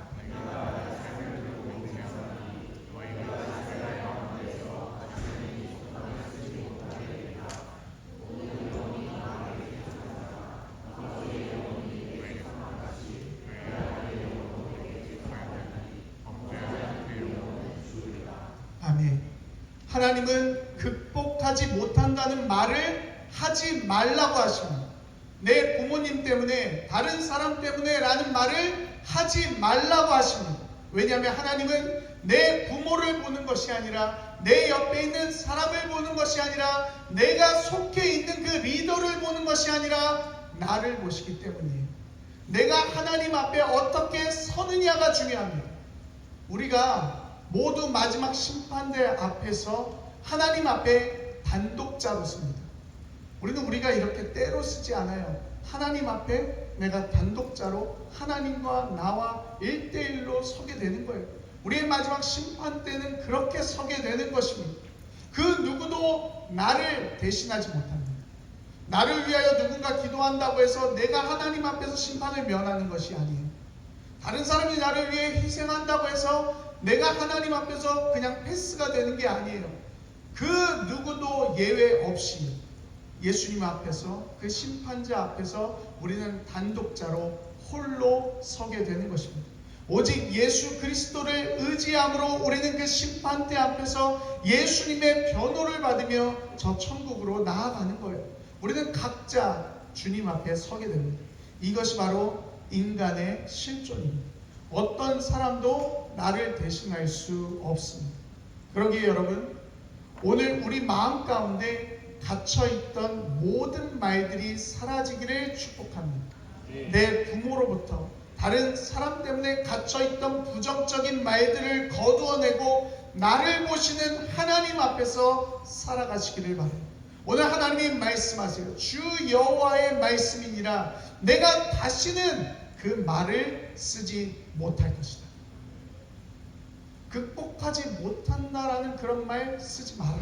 아멘. 하나님은 극복하지 못한다는 말을 하지 말라고 하십니다. 내 부모님 때문에, 다른 사람 때문에 라는 말을 하지 말라고 하십니다. 왜냐하면 하나님은 내 부모를 보는 것이 아니라, 내 옆에 있는 사람을 보는 것이 아니라, 내가 속해 있는 그 리더를 보는 것이 아니라 나를 보시기 때문이에요. 내가 하나님 앞에 어떻게 서느냐가 중요합니다. 우리가 모두 마지막 심판대 앞에서 하나님 앞에 단독자로 섭니다. 우리는 우리가 이렇게 때로 쓰지 않아요. 하나님 앞에 내가 단독자로 하나님과 나와 1대1로 서게 되는 거예요. 우리의 마지막 심판 때는 그렇게 서게 되는 것입니다. 그 누구도 나를 대신하지 못합니다. 나를 위하여 누군가 기도한다고 해서 내가 하나님 앞에서 심판을 면하는 것이 아니에요. 다른 사람이 나를 위해 희생한다고 해서 내가 하나님 앞에서 그냥 패스가 되는 게 아니에요. 그 누구도 예외 없이 예수님 앞에서, 그 심판자 앞에서 우리는 단독자로 홀로 서게 되는 것입니다. 오직 예수 그리스도를 의지함으로 우리는 그 심판대 앞에서 예수님의 변호를 받으며 저 천국으로 나아가는 거예요. 우리는 각자 주님 앞에 서게 됩니다. 이것이 바로 인간의 실존입니다. 어떤 사람도 나를 대신할 수 없습니다. 그러기에 여러분, 오늘 우리 마음 가운데 갇혀있던 모든 말들이 사라지기를 축복합니다. 내 부모로부터, 다른 사람 때문에 갇혀있던 부정적인 말들을 거두어내고 나를 보시는 하나님 앞에서 살아가시기를 바랍니다. 오늘 하나님이 말씀하세요. 주 여호와의 말씀이니라. 내가 다시는 그 말을 쓰지 못할 것이다. 극복하지 못한다라는 그런 말 쓰지 마라.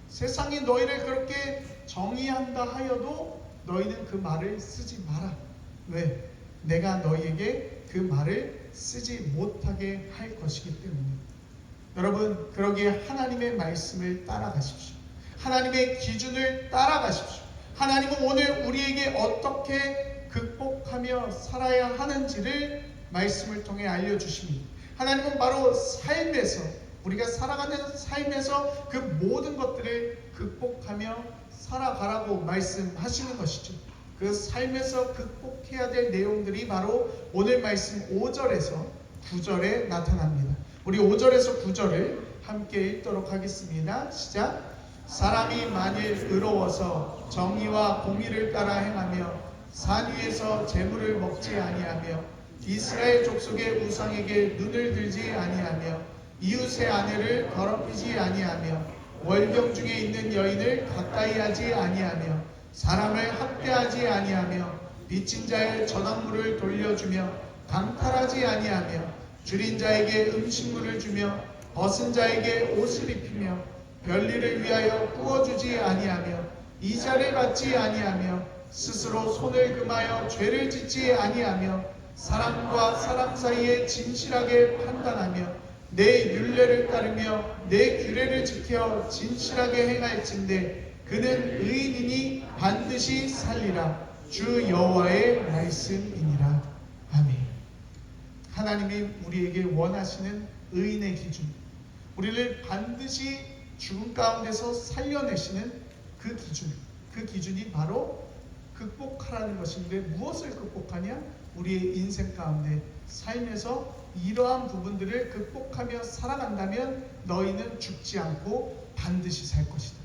세상이 너희를 그렇게 정의한다 하여도 너희는 그 말을 쓰지 마라. 왜? 내가 너희에게 그 말을 쓰지 못하게 할 것이기 때문입니다. 여러분, 그러기에 하나님의 말씀을 따라가십시오. 하나님의 기준을 따라가십시오. 하나님은 오늘 우리에게 어떻게 극복하며 살아야 하는지를 말씀을 통해 알려주십니다. 하나님은 바로 삶에서, 우리가 살아가는 삶에서 그 모든 것들을 극복하며 살아가라고 말씀하시는 것이죠. 그 삶에서 극복해야 될 내용들이 바로 오늘 말씀 5절에서 9절에 나타납니다. 우리 5절에서 9절을 함께 읽도록 하겠습니다. 시작. 사람이 만일 의로워서 정의와 공의를 따라 행하며 산 위에서 재물을 먹지 아니하며 이스라엘 족속의 우상에게 눈을 들지 아니하며 이웃의 아내를 더럽히지 아니하며 월경 중에 있는 여인을 가까이 하지 아니하며 사람을 학대하지 아니하며 빚진 자의 전환물을 돌려주며 강탈하지 아니하며 줄인 자에게 음식물을 주며 벗은 자에게 옷을 입히며 별일을 위하여 구워주지 아니하며 이자를 받지 아니하며 스스로 손을 금하여 죄를 짓지 아니하며 사람과 사람 사이에 진실하게 판단하며 내 율례를 따르며 내 규례를 지켜 진실하게 행할진대 그는 의인이니 반드시 살리라. 주 여호와의 말씀이니라. 아멘. 하나님이 우리에게 원하시는 의인의 기준, 우리를 반드시 죽음 가운데서 살려내시는 그 기준, 그 기준이 바로 극복하라는 것인데, 무엇을 극복하냐? 우리의 인생 가운데 삶에서 이러한 부분들을 극복하며 살아간다면 너희는 죽지 않고 반드시 살 것이다.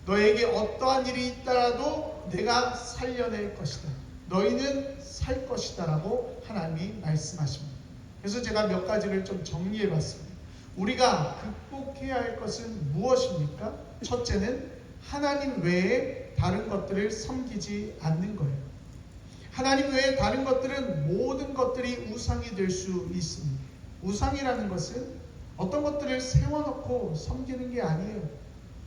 너에게 어떠한 일이 있더라도 내가 살려낼 것이다. 너희는 살 것이다 라고 하나님이 말씀하십니다. 그래서 제가 몇 가지를 좀 정리해 봤습니다. 우리가 극복해야 할 것은 무엇입니까? 첫째는 하나님 외에 다른 것들을 섬기지 않는 거예요. 하나님 외에 다른 것들은 모든 것들이 우상이 될 수 있습니다. 우상이라는 것은 어떤 것들을 세워놓고 섬기는 게 아니에요.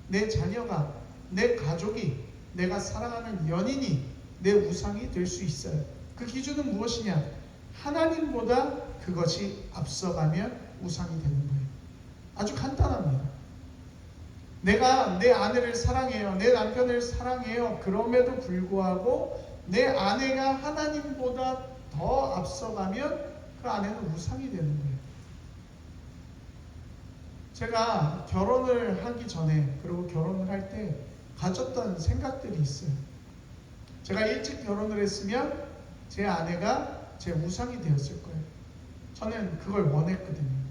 내 자녀가, 내 가족이, 내가 사랑하는 연인이 내 우상이 될 수 있어요. 그 기준은 무엇이냐? 하나님보다 그것이 앞서가면 우상이 되는 거예요. 아주 간단합니다. 내가 내 아내를 사랑해요. 내 남편을 사랑해요. 그럼에도 불구하고 내 아내가 하나님보다 더 앞서가면 그 아내는 우상이 되는 거예요. 제가 결혼을 하기 전에, 그리고 결혼을 할 때 가졌던 생각들이 있어요. 제가 일찍 결혼을 했으면 제 아내가 제 우상이 되었을 거예요. 저는 그걸 원했거든요.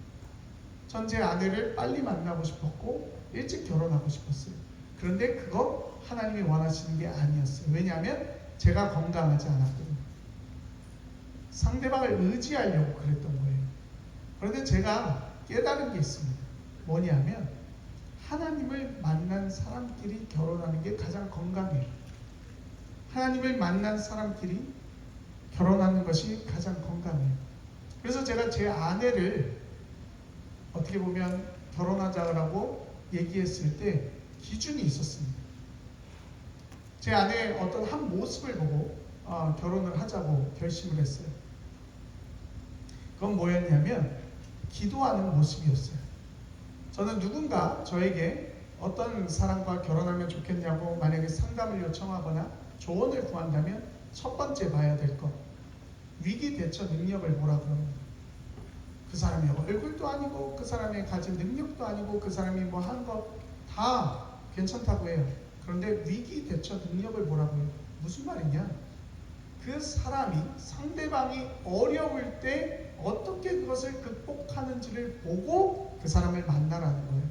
전 제 아내를 빨리 만나고 싶었고 일찍 결혼하고 싶었어요. 그런데 그거 하나님이 원하시는 게 아니었어요. 왜냐하면 제가 건강하지 않았거든요. 상대방을 의지하려고 그랬던 거예요. 그런데 제가 깨달은 게 있습니다. 뭐냐면 하나님을 만난 사람끼리 결혼하는 게 가장 건강해요. 하나님을 만난 사람끼리 결혼하는 것이 가장 건강해요. 그래서 제가 제 아내를 어떻게 보면 결혼하자라고 얘기했을 때 기준이 있었습니다. 제 아내의 어떤 한 모습을 보고 결혼을 하자고 결심을 했어요. 그건 뭐였냐면 기도하는 모습이었어요. 저는 누군가 저에게 어떤 사람과 결혼하면 좋겠냐고 만약에 상담을 요청하거나 조언을 구한다면 첫 번째 봐야 될 것, 위기 대처 능력을 보라 그럽니다. 그 사람의 얼굴도 아니고 그 사람의 가진 능력도 아니고 그 사람이 뭐 한 것 다 괜찮다고 해요. 그런데 위기 대처 능력을 보라고 해요. 무슨 말이냐? 그 사람이, 상대방이 어려울 때 어떻게 그것을 극복하는지를 보고 그 사람을 만나라는 거예요.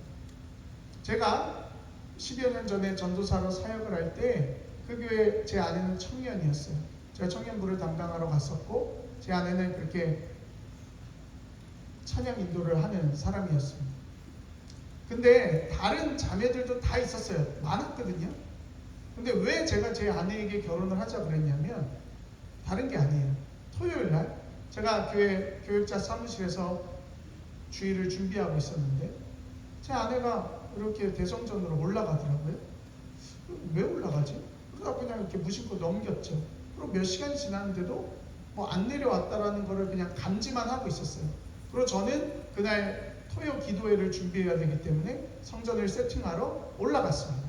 제가 10여 년 전에 전도사로 사역을 할 때 그 교회 제 아내는 청년이었어요. 제가 청년부를 담당하러 갔었고 제 아내는 그렇게 찬양 인도를 하는 사람이었습니다. 근데 다른 자매들도 다 있었어요. 많았거든요. 근데 왜 제가 제 아내에게 결혼을 하자 그랬냐면 다른 게 아니에요. 토요일 날 제가 교회 교육자 사무실에서 주일을 준비하고 있었는데 제 아내가 이렇게 대성전으로 올라가더라고요. 왜 올라가지? 그러다 그냥 이렇게 무심코 넘겼죠. 그리고 몇 시간이 지났는데도 뭐 안 내려왔다라는 거를 그냥 감지만 하고 있었어요. 그리고 저는 그날 토요 기도회를 준비해야 되기 때문에 성전을 세팅하러 올라갔습니다.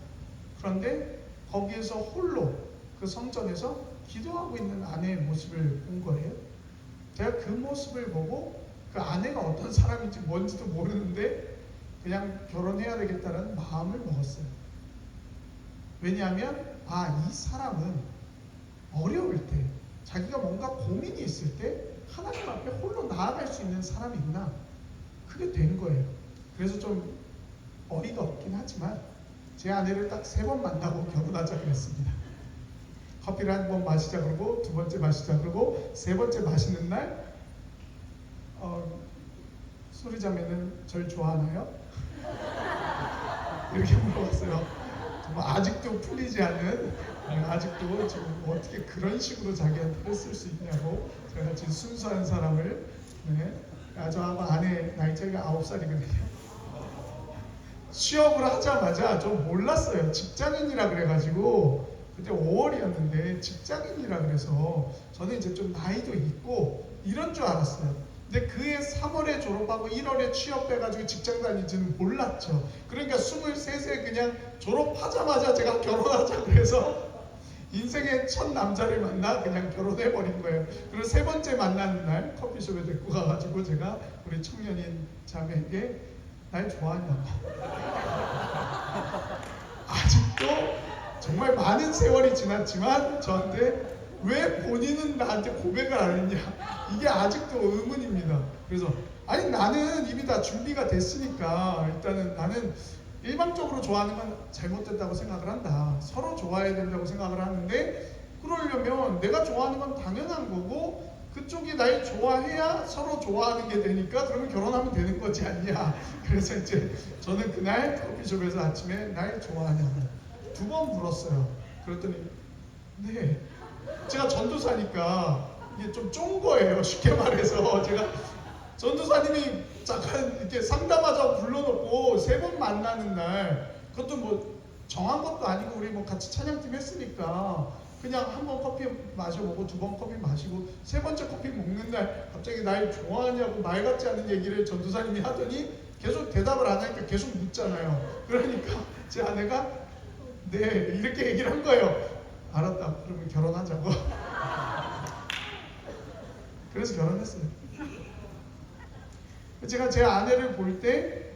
그런데 거기에서 홀로 그 성전에서 기도하고 있는 아내의 모습을 본 거예요. 제가 그 모습을 보고 그 아내가 어떤 사람인지 뭔지도 모르는데 그냥 결혼해야 되겠다는 마음을 먹었어요. 왜냐하면 이 사람은 어려울 때, 자기가 뭔가 고민이 있을 때 하나님 앞에 홀로 나아갈 수 있는 사람이구나. 그게 된 거예요. 그래서 좀 어이가 없긴 하지만 제 아내를 딱 3번 만나고 결혼하자 그랬습니다. 커피를 한 번 마시자 그러고 두 번째 마시자 그러고 세 번째 마시는 날 소리자매는 절 좋아하나요? 이렇게 물어봤어요. 정말 아직도 풀리지 않은, 아직도 지금 어떻게 그런 식으로 자기한테 했을 수 있냐고, 저같이 순수한 사람을, 저하고 아내 나이 차이가 9살이거든요. 취업을 하자마자 좀 몰랐어요. 직장인이라 그래가지고 그때 5월이었는데 직장인이라 그래서 저는 이제 좀 나이도 있고 이런 줄 알았어요. 근데 그해 3월에 졸업하고 1월에 취업해가지고 직장 다니지는 몰랐죠. 그러니까 23세 그냥 졸업하자마자 제가 결혼하자 그래서 인생의 첫 남자를 만나 그냥 결혼해버린 거예요. 그리고 세 번째 만나는 날 커피숍에 데리고 가가지고 제가 우리 청년인 자매에게 날 좋아하냐고 아직도 정말 많은 세월이 지났지만 저한테 왜 본인은 나한테 고백을 안 했냐 이게 아직도 의문입니다. 그래서 아니 나는 이미 다 준비가 됐으니까 일단은 나는 일방적으로 좋아하는 건 잘못됐다고 생각을 한다. 서로 좋아해야 된다고 생각을 하는데 그러려면 내가 좋아하는 건 당연한 거고 그쪽이 날 좋아해야 서로 좋아하는 게 되니까 그러면 결혼하면 되는 거지 않냐. 그래서 이제 저는 그날 커피숍에서 아침에 날 좋아하냐고 2번 물었어요. 그랬더니 네. 제가 전도사니까 이게 좀 쫀 거예요. 쉽게 말해서 제가 전도사님이 잠깐 이렇게 상담하자고 불러놓고 3번 만나는 날 그것도 뭐 정한 것도 아니고 우리 뭐 같이 찬양팀 했으니까 그냥 한 번 커피 마셔보고 2번 커피 마시고 3번째 커피 먹는 날 갑자기 날 좋아하냐고 말 같지 않은 얘기를 전도사님이 하더니 계속 대답을 안 하니까 계속 묻잖아요. 그러니까 제 아내가 네 이렇게 얘기를 한 거예요. 알았다. 그러면 결혼하자고. 그래서 결혼했어요. 제가 제 아내를 볼 때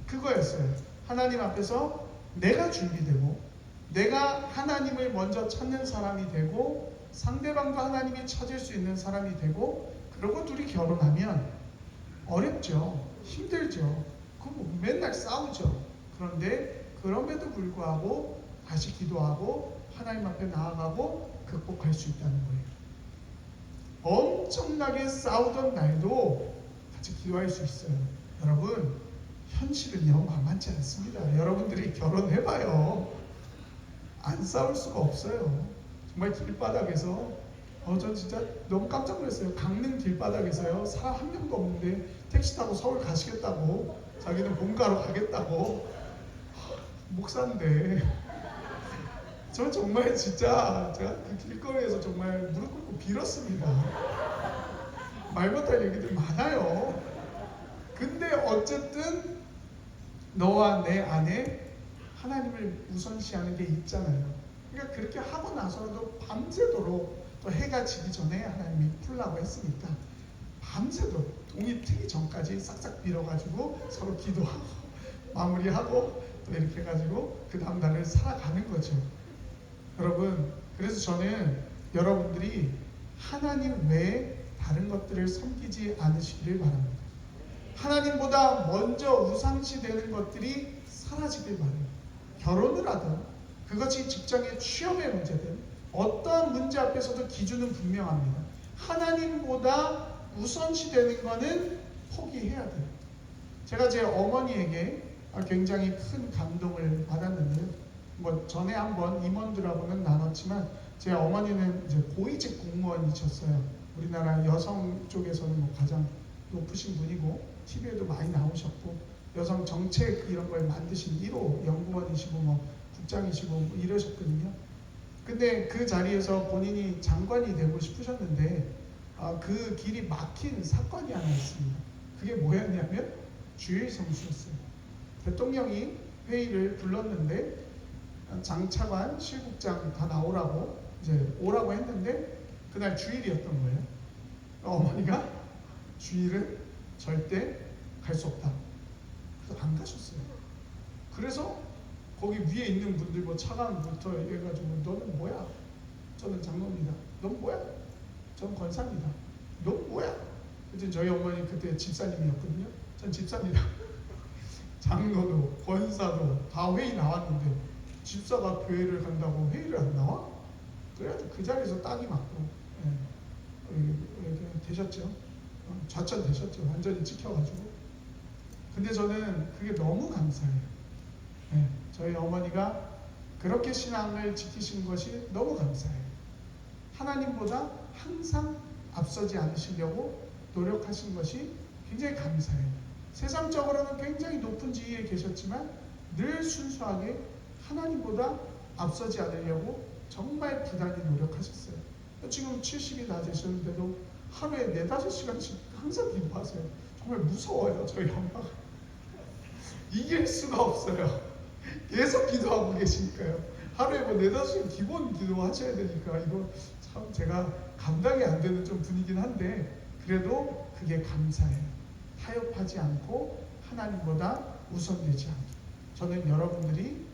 그거였어요. 하나님 앞에서 내가 준비되고 내가 하나님을 먼저 찾는 사람이 되고 상대방도 하나님이 찾을 수 있는 사람이 되고 그러고 둘이 결혼하면 어렵죠. 힘들죠. 뭐 맨날 싸우죠. 그런데 그럼에도 불구하고 다시 기도하고 하나님 앞에 나아가고 극복할 수 있다는 거예요. 엄청나게 싸우던 날도 같이 기도할 수 있어요. 여러분 현실은요 만만치 않습니다. 여러분들이 결혼해봐요. 안 싸울 수가 없어요. 정말 길바닥에서 전 진짜 너무 깜짝 놀랐어요. 강릉 길바닥에서요 사람 한 명도 없는데 택시 타고 서울 가시겠다고 자기는 본가로 가겠다고 목사인데 저 정말 진짜 제가 그 길거리에서 정말 무릎 꿇고 빌었습니다. 말 못할 얘기들 많아요. 근데 어쨌든 너와 내 안에 하나님을 우선시하는 게 있잖아요. 그러니까 그렇게 하고 나서도 밤새도록 또 해가 지기 전에 하나님이 풀라고 했으니까 밤새도록 동이 트기 전까지 싹싹 빌어가지고 서로 기도하고 마무리하고 또 이렇게 해가지고 그 다음 날을 살아가는 거죠. 여러분 그래서 저는 여러분들이 하나님 외에 다른 것들을 섬기지 않으시기를 바랍니다. 하나님보다 먼저 우상시 되는 것들이 사라지길 바라요. 결혼을 하든 그것이 직장의 취업의 문제든 어떠한 문제 앞에서도 기준은 분명합니다. 하나님보다 우선시 되는 것은 포기해야 돼요. 제가 제 어머니에게 굉장히 큰 감동을 받았는데요. 뭐 전에 한번 임원들하고는 나눴지만 제 어머니는 이제 고위직 공무원이셨어요. 우리나라 여성 쪽에서는 뭐 가장 높으신 분이고 TV에도 많이 나오셨고 여성 정책 이런 걸 만드신 1호 연구원이시고 뭐 국장이시고 뭐 이러셨거든요. 근데 그 자리에서 본인이 장관이 되고 싶으셨는데 그 길이 막힌 사건이 하나 있습니다. 그게 뭐였냐면 주일 성수였어요. 대통령이 회의를 불렀는데 장차관, 실국장 다 나오라고 이제 오라고 했는데 그날 주일이었던 거예요. 어머니가 주일은 절대 갈 수 없다. 그래서 안 가셨어요. 그래서 거기 위에 있는 분들 뭐 차관부터 해가지고 너는 뭐야? 저는 장로입니다. 넌 뭐야? 전 권사입니다. 넌 뭐야? 그때 저희 어머니 그때 집사님이었거든요. 전 집사입니다. 장로도 권사도 다 회의 나왔는데 집사가 교회를 간다고 회의를 안 나와? 그래가지고 그 자리에서 딱이 맞고 되셨죠. 좌천 되셨죠. 완전히 찍혀가지고. 근데 저는 그게 너무 감사해요. 저희 어머니가 그렇게 신앙을 지키신 것이 너무 감사해요. 하나님보다 항상 앞서지 않으시려고 노력하신 것이 굉장히 감사해요. 세상적으로는 굉장히 높은 지위에 계셨지만 늘 순수하게 하나님보다 앞서지 않으려고 정말 부단히 노력하셨어요. 지금 70이 다 되셨는데도 하루에 4-5시간씩 항상 기도하세요. 정말 무서워요, 저희 엄마가. 이길 수가 없어요. 계속 기도하고 계시니까요. 하루에 뭐 4-5시간 기본 기도하셔야 되니까 이거 참 제가 감당이 안 되는 좀 분이긴 한데 그래도 그게 감사해요. 타협하지 않고 하나님보다 우선되지 않게. 저는 여러분들이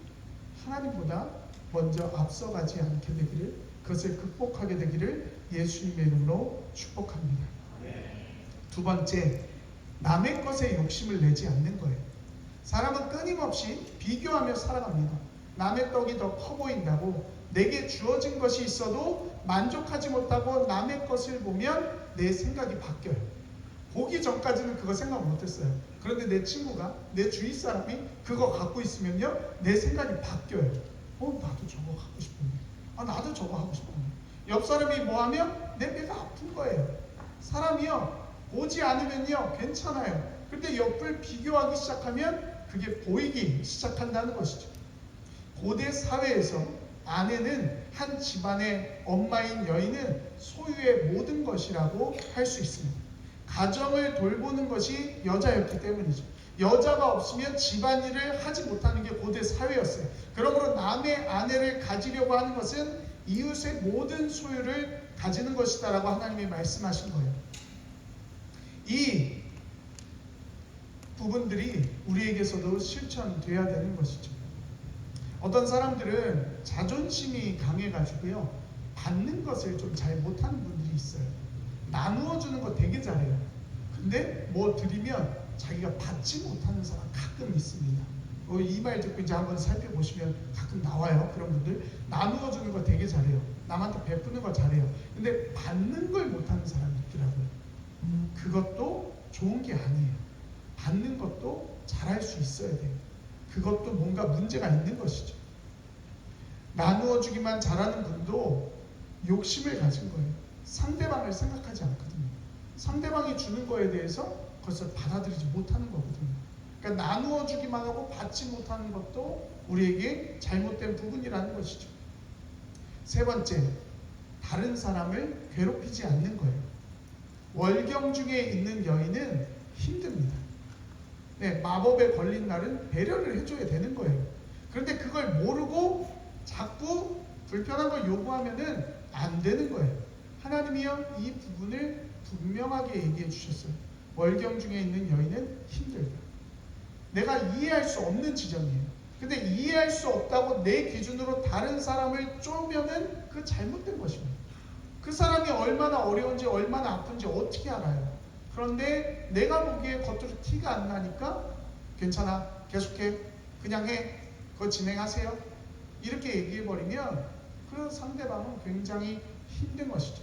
하나님보다 먼저 앞서가지 않게 되기를, 그것을 극복하게 되기를 예수님의 이름으로 축복합니다. 두 번째, 남의 것에 욕심을 내지 않는 거예요. 사람은 끊임없이 비교하며 살아갑니다. 남의 떡이 더 커 보인다고 내게 주어진 것이 있어도 만족하지 못하고 남의 것을 보면 내 생각이 바뀌어요. 보기 전까지는 그거 생각 못했어요. 그런데 내 친구가, 내 주위 사람이 그거 갖고 있으면요, 내 생각이 바뀌어요. 나도 저거 갖고 싶은데. 나도 저거 하고 싶은데. 옆 사람이 뭐 하면 내 배가 아픈 거예요. 사람이요, 보지 않으면요 괜찮아요. 근데 옆을 비교하기 시작하면 그게 보이기 시작한다는 것이죠. 고대 사회에서 아내는 한 집안의 엄마인 여인은 소유의 모든 것이라고 할 수 있습니다. 가정을 돌보는 것이 여자였기 때문이죠. 여자가 없으면 집안일을 하지 못하는 게 고대 사회였어요. 그러므로 남의 아내를 가지려고 하는 것은 이웃의 모든 소유를 가지는 것이다라고 하나님이 말씀하신 거예요. 이 부분들이 우리에게서도 실천돼야 되는 것이죠. 어떤 사람들은 자존심이 강해가지고요, 받는 것을 좀 잘 못하는 분들이 있어요. 나누어 주는 거 되게 잘해요. 근데 뭐 드리면 자기가 받지 못하는 사람 가끔 있습니다. 이 말 듣고 이제 한번 살펴보시면 가끔 나와요. 그런 분들 나누어 주는 거 되게 잘해요. 남한테 베푸는 거 잘해요. 근데 받는 걸 못하는 사람이 있더라고요. 그것도 좋은 게 아니에요. 받는 것도 잘할 수 있어야 돼요. 그것도 뭔가 문제가 있는 것이죠. 나누어 주기만 잘하는 분도 욕심을 가진 거예요. 상대방을 생각하지 않거든요. 상대방이 주는 거에 대해서 그것을 받아들이지 못하는 거거든요. 그러니까 나누어 주기만 하고 받지 못하는 것도 우리에게 잘못된 부분이라는 것이죠. 세 번째, 다른 사람을 괴롭히지 않는 거예요. 월경 중에 있는 여인은 힘듭니다. 마법에 걸린 날은 배려를 해줘야 되는 거예요. 그런데 그걸 모르고 자꾸 불편한 걸 요구하면은 안 되는 거예요. 하나님이요, 이 부분을 분명하게 얘기해 주셨어요. 월경 중에 있는 여인은 힘들다. 내가 이해할 수 없는 지점이에요. 근데 이해할 수 없다고 내 기준으로 다른 사람을 쪼면은 그 잘못된 것입니다. 그 사람이 얼마나 어려운지 얼마나 아픈지 어떻게 알아요? 그런데 내가 보기에 겉으로 티가 안 나니까 괜찮아, 계속해, 그냥 해, 그거 진행하세요, 이렇게 얘기해버리면 그 상대방은 굉장히 힘든 것이죠.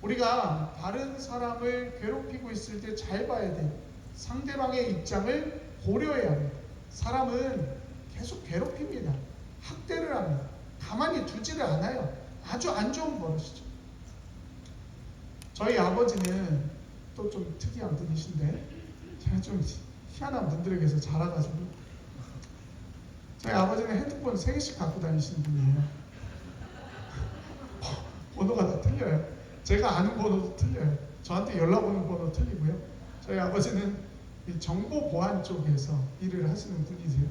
우리가 다른 사람을 괴롭히고 있을 때 잘 봐야 돼요. 상대방의 입장을 고려해야 합니다. 사람은 계속 괴롭힙니다. 학대를 합니다. 가만히 두지를 않아요. 아주 안 좋은 버릇이죠. 저희 아버지는 또 좀 특이한 분이신데, 제가 좀 희한한 분들에게서 자라가지고, 저희 아버지는 핸드폰 3개씩 갖고 다니시는 분이에요. 번호가 다 틀려요. 제가 아는 번호도 틀려요. 저한테 연락 오는 번호 틀리고요. 저희 아버지는 이 정보 보안 쪽에서 일을 하시는 분이세요.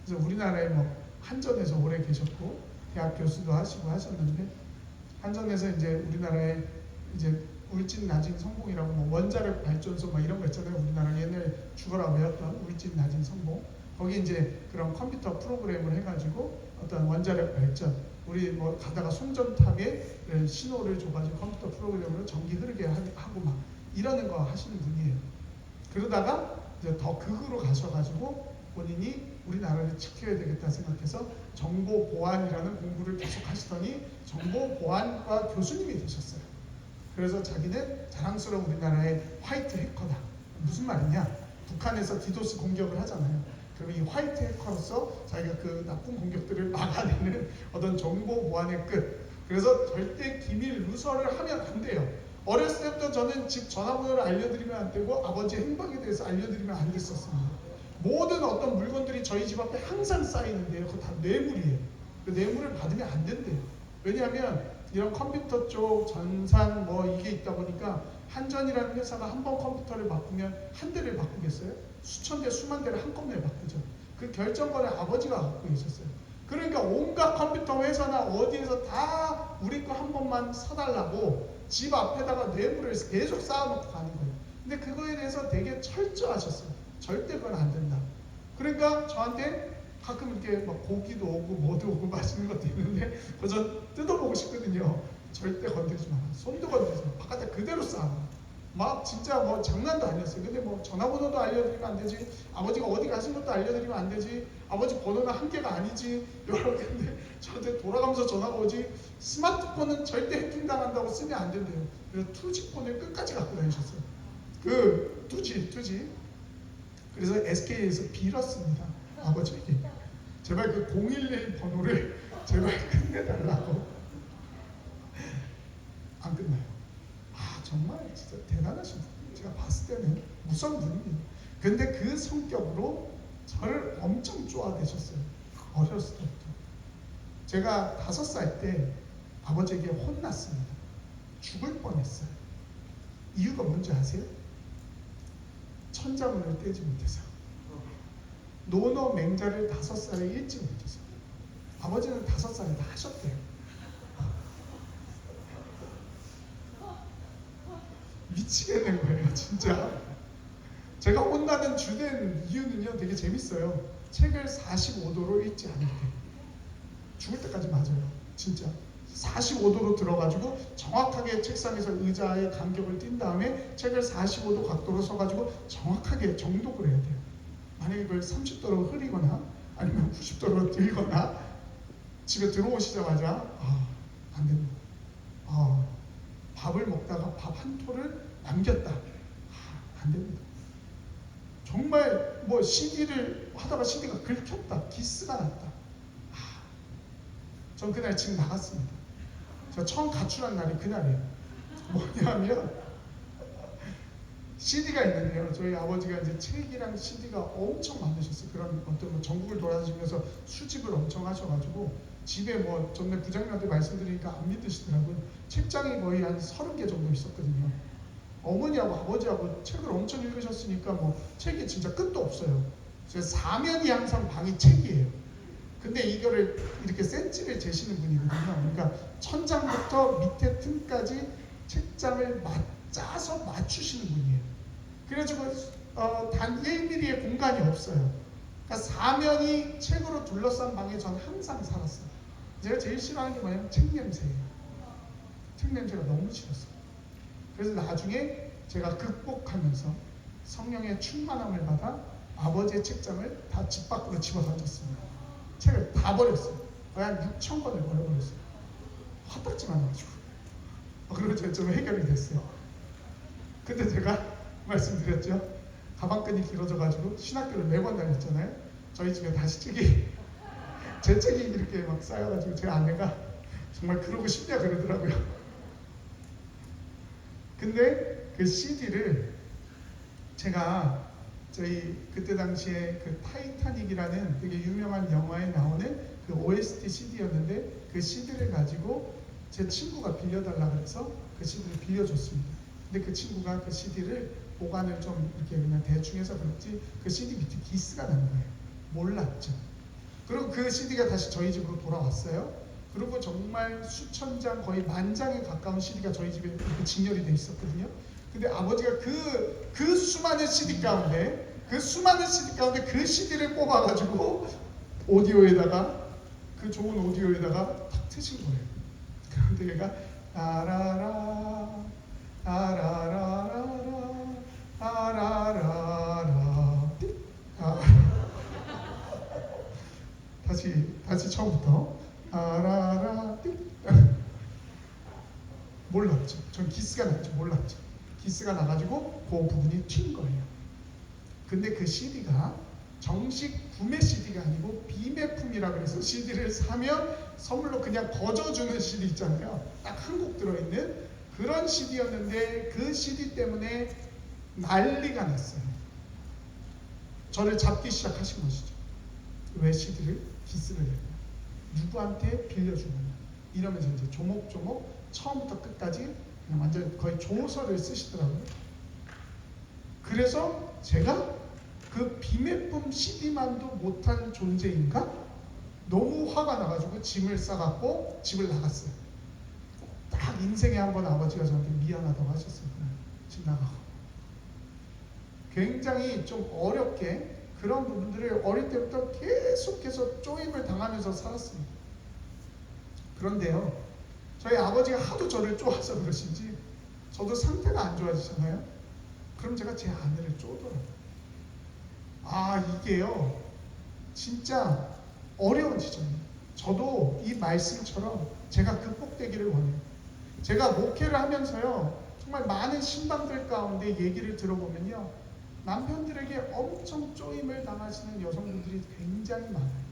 그래서 우리나라에 뭐 한전에서 오래 계셨고 대학 교수도 하시고 하셨는데, 한전에서 이제 우리나라에 이제 울진 나진 성공이라고 뭐 원자력 발전소 뭐 이런 거 있잖아요. 우리나라 옛날 죽어라 외웠던 울진 나진 성공. 거기 이제 그런 컴퓨터 프로그램을 해가지고 어떤 원자력 발전, 우리 뭐 가다가 송전탑에 신호를 줘가지고 컴퓨터 프로그램으로 전기 흐르게 하고 막 이러는 거 하시는 분이에요. 그러다가 이제 더 극으로 가셔가지고 본인이 우리나라를 지켜야 되겠다 생각해서 정보 보안이라는 공부를 계속 하시더니 정보 보안과 교수님이 되셨어요. 그래서 자기는 자랑스러운 우리나라의 화이트 해커다. 무슨 말이냐? 북한에서 디도스 공격을 하잖아요. 그럼 이 화이트 해커로서 자기가 그 나쁜 공격들을 막아내는 어떤 정보 보안의 끝. 그래서 절대 기밀 누설을 하면 안 돼요. 어렸을 때부터 저는 집 전화번호를 알려드리면 안 되고 아버지의 행방에 대해서 알려드리면 안 됐었습니다. 모든 어떤 물건들이 저희 집 앞에 항상 쌓이는데요. 그거 다 뇌물이에요. 그 뇌물을 받으면 안 된대요. 왜냐하면 이런 컴퓨터 쪽 전산 뭐 이게 있다 보니까 한전이라는 회사가 한 번 컴퓨터를 바꾸면 한 대를 바꾸겠어요? 수천 대, 수만 대를 한꺼번에 바꾸죠. 그 결정권을 아버지가 갖고 계셨어요. 그러니까 온갖 컴퓨터 회사나 어디에서 다 우리 거 한 번만 사달라고 집 앞에다가 뇌물을 계속 쌓아놓고 가는 거예요. 근데 그거에 대해서 되게 철저하셨어요. 절대 그건 안 된다. 그러니까 저한테 가끔 이렇게 막 고기도 오고 뭐도 오고 맛있는 것도 있는데 그저 뜯어보고 싶거든요. 절대 건드리지 마라. 손도 건드리지 마. 바깥에 그대로 쌓아. 막 진짜 뭐 장난도 아니었어요. 근데 뭐 전화번호도 알려드리면 안 되지. 아버지가 어디 가신 것도 알려드리면 안 되지. 아버지 번호는 한 개가 아니지. 여러 개인데 저한테 돌아가면서 전화가 오지. 스마트폰은 절대 해킹당한다고 쓰면 안 된대요. 그래서 투지폰을 끝까지 갖고 다니셨어요. 그 투지. 그래서 SK에서 빌었습니다. 아버지에게. 제발 그 011 번호를 제발 끝내달라고. 안 끝나요. 아 정말 진짜 대단하신 분. 제가 봤을 때는 무서운 분입니다. 근데 그 성격으로 저를 엄청 쪼아대셨어요. 어렸을 때부터. 제가 5살 때 아버지에게 혼났습니다. 죽을 뻔했어요. 이유가 뭔지 아세요? 천자문을 떼지 못해서. 노노 맹자를 5살에 읽지 못해서. 아버지는 5살에 다 하셨대요. 미치겠는 거예요, 진짜. 제가 혼나는 주된 이유는요, 되게 재밌어요. 책을 45도로 읽지 않을 때. 죽을 때까지 맞아요, 진짜. 45도로 들어가지고 정확하게 책상에서 의자의 간격을 띈 다음에 책을 45도 각도로 서가지고 정확하게 정독을 해야 돼요. 만약에 그걸 30도로 흐리거나 아니면 90도로 들거나 집에 들어오시자마자 안 됩니다. 밥을 먹다가 밥 한 토를 남겼다. 안 됩니다. 정말 뭐 CD를 하다가 CD가 긁혔다. 기스가 났다. 전 그날 집 나갔습니다. 제가 처음 가출한 날이 그날이에요. 뭐냐면 CD가 있는데요. 저희 아버지가 이제 책이랑 CD가 엄청 많으셨어요. 그런 어떤 뭐 전국을 돌아다니면서 수집을 엄청 하셔가지고 집에 뭐 전에 부장님한테 말씀드리니까 안 믿으시더라고요. 책장이 거의 한 30개 정도 있었거든요. 어머니하고 아버지하고 책을 엄청 읽으셨으니까 뭐 책이 진짜 끝도 없어요. 그래서 사면이 항상 방이 책이에요. 근데 이거를 이렇게 센치를 재시는 분이거든요. 그러니까 천장부터 밑에 틈까지 책장을 짜서 맞추시는 분이에요. 그래가지고 단 1mm의 공간이 없어요. 그러니까 사면이 책으로 둘러싼 방에 저는 항상 살았어요. 제가 제일 싫어하는 게 뭐냐면 책 냄새예요. 책 냄새가 너무 싫었어요. 그래서 나중에 제가 극복하면서 성령의 충만함을 받아 아버지의 책장을 다 집 밖으로 집어 던졌습니다. 책을 다 버렸어요. 거의 한 6,000권을 버려버렸어요. 헛딱지만 나가지고. 그리고 제가 좀 해결이 됐어요. 근데 제가 말씀드렸죠. 가방끈이 길어져가지고 신학교를 매번 다녔잖아요. 저희 집에 다시 제 책이 이렇게 막 쌓여가지고 제 아내가 정말 그러고 싶냐 그러더라고요. 근데 그 CD를 제가 저희 그때 당시에 그 타이타닉이라는 되게 유명한 영화에 나오는 그 OST CD였는데 그 CD를 가지고 제 친구가 빌려달라 그래서 그 CD를 빌려줬습니다. 근데 그 친구가 그 CD를 보관을 좀 이렇게 그냥 대충 해서 그렇지 그 CD 밑에 기스가 나는 거예요. 몰랐죠. 그리고 그 CD가 다시 저희 집으로 돌아왔어요. 그리고 정말 수천 장 거의 10,000장에 가까운 CD가 저희 집에 이렇게 진열이 돼 있었거든요. 근데 아버지가 그 수많은 CD 가운데 그 CD를 뽑아가지고 오디오에다가 그 좋은 오디오에다가 탁 트신 거예요. 그런데 얘가 아라라 아라라라라 아라라라 다시 처음부터 아라라 몰랐죠. 전 기스가 났죠. 몰랐죠. 기스가 나가지고 그 부분이 튄 거예요. 근데 그 CD가 정식 구매 CD가 아니고 비매품이라 그래서 CD를 사면 선물로 그냥 거저주는 CD 있잖아요. 딱 한 곡 들어있는 그런 CD였는데 그 CD 때문에 난리가 났어요. 저를 잡기 시작하신 것이죠. 왜 CD를 기스를 해요? 누구한테 빌려주느냐 이러면서 이제 조목조목 처음부터 끝까지 그냥 완전 거의 조서를 쓰시더라고요. 그래서 제가 그 비매품 CD만도 못한 존재인가? 너무 화가 나가지고 짐을 싸갖고 집을 나갔어요. 딱 인생에 한 번 아버지가 저한테 미안하다고 하셨어요. 집 나가고. 굉장히 좀 어렵게 그런 부분들을 어릴 때부터 계속해서 쪼임을 당하면서 살았습니다. 그런데요, 저희 아버지가 하도 저를 쪼아서 그러신지 저도 상태가 안 좋아지잖아요. 그럼 제가 제 아내를 쪼더라고요. 아, 이게요 진짜 어려운 지점이에요. 저도 이 말씀처럼 제가 극복되기를 원해요. 제가 목회를 하면서요 정말 많은 신방들 가운데 얘기를 들어보면요, 남편들에게 엄청 쪼임을 당하시는 여성분들이 굉장히 많아요.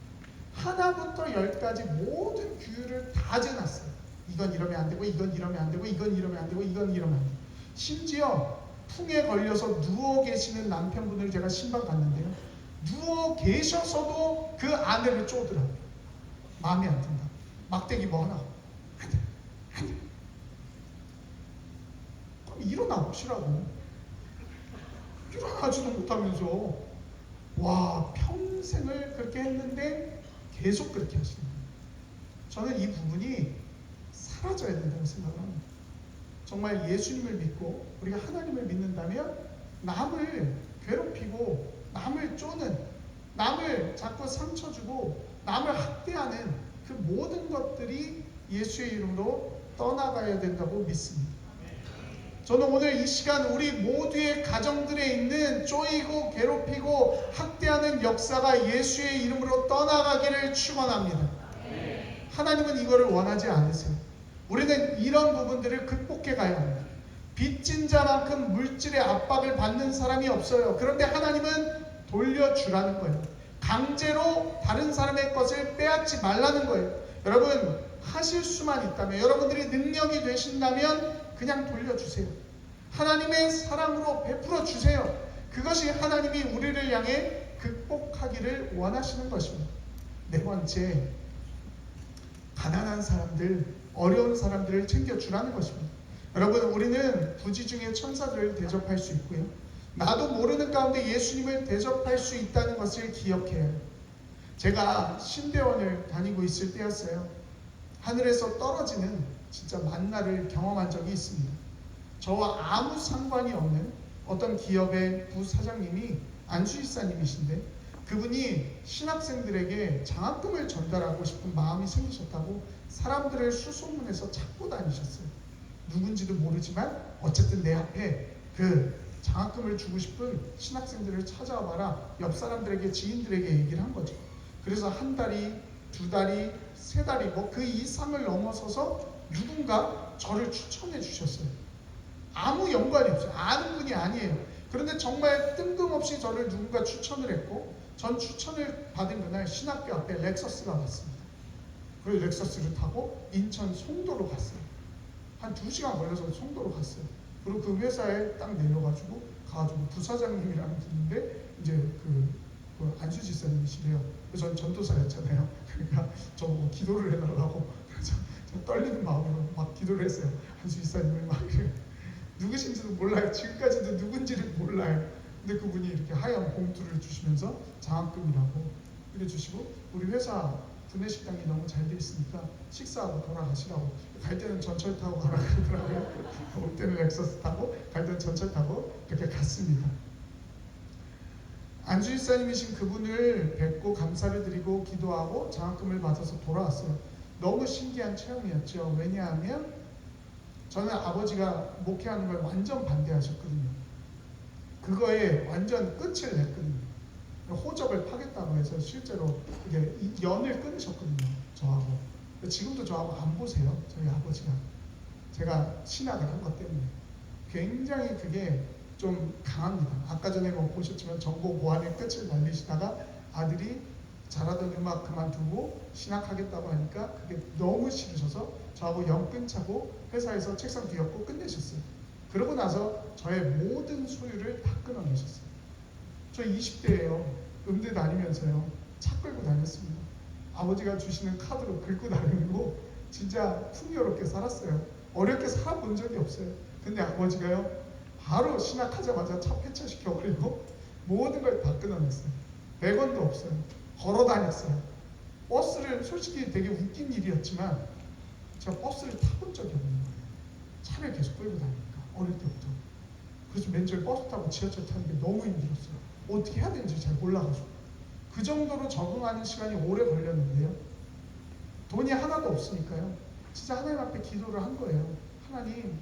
하나부터 열까지 모든 규율을 다 재놨어요. 이건 이러면 안 되고, 이건 이러면 안 되고, 이건 이러면 안 되고, 이건 이러면 안 되고. 심지어 풍에 걸려서 누워 계시는 남편분을 제가 신방 갔는데요, 누워 계셔서도 그 아내를 쪼더라고요. 마음에 안 든다. 막대기 뭐 하나 안 돼, 안 돼. 그럼 일어나 보시라고. 일어나지도 못하면서 와, 평생을 그렇게 했는데 계속 그렇게 하시는 거예요. 저는 이 부분이 사라져야 된다고 생각을 합니다. 정말 예수님을 믿고 우리가 하나님을 믿는다면 남을 괴롭히고 남을 쪼는, 남을 자꾸 상처 주고 남을 학대하는 그 모든 것들이 예수의 이름으로 떠나가야 된다고 믿습니다. 저는 오늘 이 시간 우리 모두의 가정들에 있는 쪼이고 괴롭히고 학대하는 역사가 예수의 이름으로 떠나가기를 축원합니다. 하나님은 이거를 원하지 않으세요. 우리는 이런 부분들을 극복해 가야 합니다. 빚진 자만큼 물질의 압박을 받는 사람이 없어요. 그런데 하나님은 돌려주라는 거예요. 강제로 다른 사람의 것을 빼앗지 말라는 거예요. 여러분, 하실 수만 있다면, 여러분들이 능력이 되신다면 그냥 돌려주세요. 하나님의 사랑으로 베풀어 주세요. 그것이 하나님이 우리를 향해 극복하기를 원하시는 것입니다. 네 번째, 가난한 사람들, 어려운 사람들을 챙겨주라는 것입니다. 여러분, 우리는 부지 중에 천사들을 대접할 수 있고요, 나도 모르는 가운데 예수님을 대접할 수 있다는 것을 기억해요. 제가 신대원을 다니고 있을 때였어요. 하늘에서 떨어지는 진짜 만나를 경험한 적이 있습니다. 저와 아무 상관이 없는 어떤 기업의 부사장님이 안수집사님이신데, 그분이 신학생들에게 장학금을 전달하고 싶은 마음이 생기셨다고 사람들을 수소문해서 찾고 다니셨어요. 누군지도 모르지만 어쨌든 내 앞에 그 장학금을 주고 싶은 신학생들을 찾아와 봐라, 옆 사람들에게, 지인들에게 얘기를 한 거죠. 그래서 한 달이, 두 달이, 세 달이, 뭐 그 이상을 넘어서서 누군가 저를 추천해 주셨어요. 아무 연관이 없어요. 아는 분이 아니에요. 그런데 정말 뜬금없이 저를 누군가 추천을 했고, 전 추천을 받은 그날 신학교 앞에 렉서스가 왔습니다. 그래서 렉서스를 타고 인천 송도로 갔어요. 한 2시간 걸려서 송도로 갔어요. 그리고 그 회사에 딱 내려가지고 가가지고 부사장님이라는 분인데 이제 그 안수집사님이시래요. 그래서 전 전도사였잖아요. 그러니까 저보고 기도를 해달라고, 그래서 저 떨리는 마음으로 막 기도를 했어요. 안수집사님을 막 이래요. 누구신지도 몰라요. 지금까지도 누군지를 몰라요. 근데 그분이 이렇게 하얀 봉투를 주시면서 장학금이라고 이래 주시고, 우리 회사 구내식당이 너무 잘 돼 있으니까 식사하고 돌아가시라고, 갈 때는 전철 타고 가라 그러더라고요. 올 때는 렉서스 타고, 갈 때는 전철 타고 이렇게 갔습니다. 안주일사님이신 그분을 뵙고 감사를 드리고 기도하고 장학금을 받아서 돌아왔어요. 너무 신기한 체험이었죠. 왜냐하면 저는 아버지가 목회하는 걸 완전 반대하셨거든요. 그거에 완전 끝을 냈거든요. 호적을 파겠다고 해서 실제로 이게 연을 끊으셨거든요, 저하고. 지금도 저하고 안 보세요, 저희 아버지가. 제가 신학을 한 것 때문에. 굉장히 그게 좀 강합니다. 아까 전에 뭐 보셨지만 전고 모한의 끝을 날리시다가 아들이 잘하던 음악 그만두고 신학하겠다고 하니까 그게 너무 싫으셔서 저하고 연 끊자고 회사에서 책상 뒤엎고 끝내셨어요. 그러고 나서 저의 모든 소유를 다 끊어내셨어요. 저 20대예요. 음대 다니면서요, 차 끌고 다녔습니다. 아버지가 주시는 카드로 긁고 다니고 진짜 풍요롭게 살았어요. 어렵게 살아본 적이 없어요. 근데 아버지가요, 바로 신학하자마자 차 폐차시켜버리고 모든 걸 다 끊어냈어요. 100원도 없어요. 걸어 다녔어요. 버스를, 솔직히 되게 웃긴 일이었지만 제가 버스를 타본 적이 없는 거예요. 차를 계속 끌고 다니니까, 어릴 때부터. 그래서 맨 처음에 버스 타고 지하철 타는 게 너무 힘들었어요. 어떻게 해야 되는지 잘 몰라가지고. 그 정도로 적응하는 시간이 오래 걸렸는데요. 돈이 하나도 없으니까요. 진짜 하나님 앞에 기도를 한 거예요. 하나님,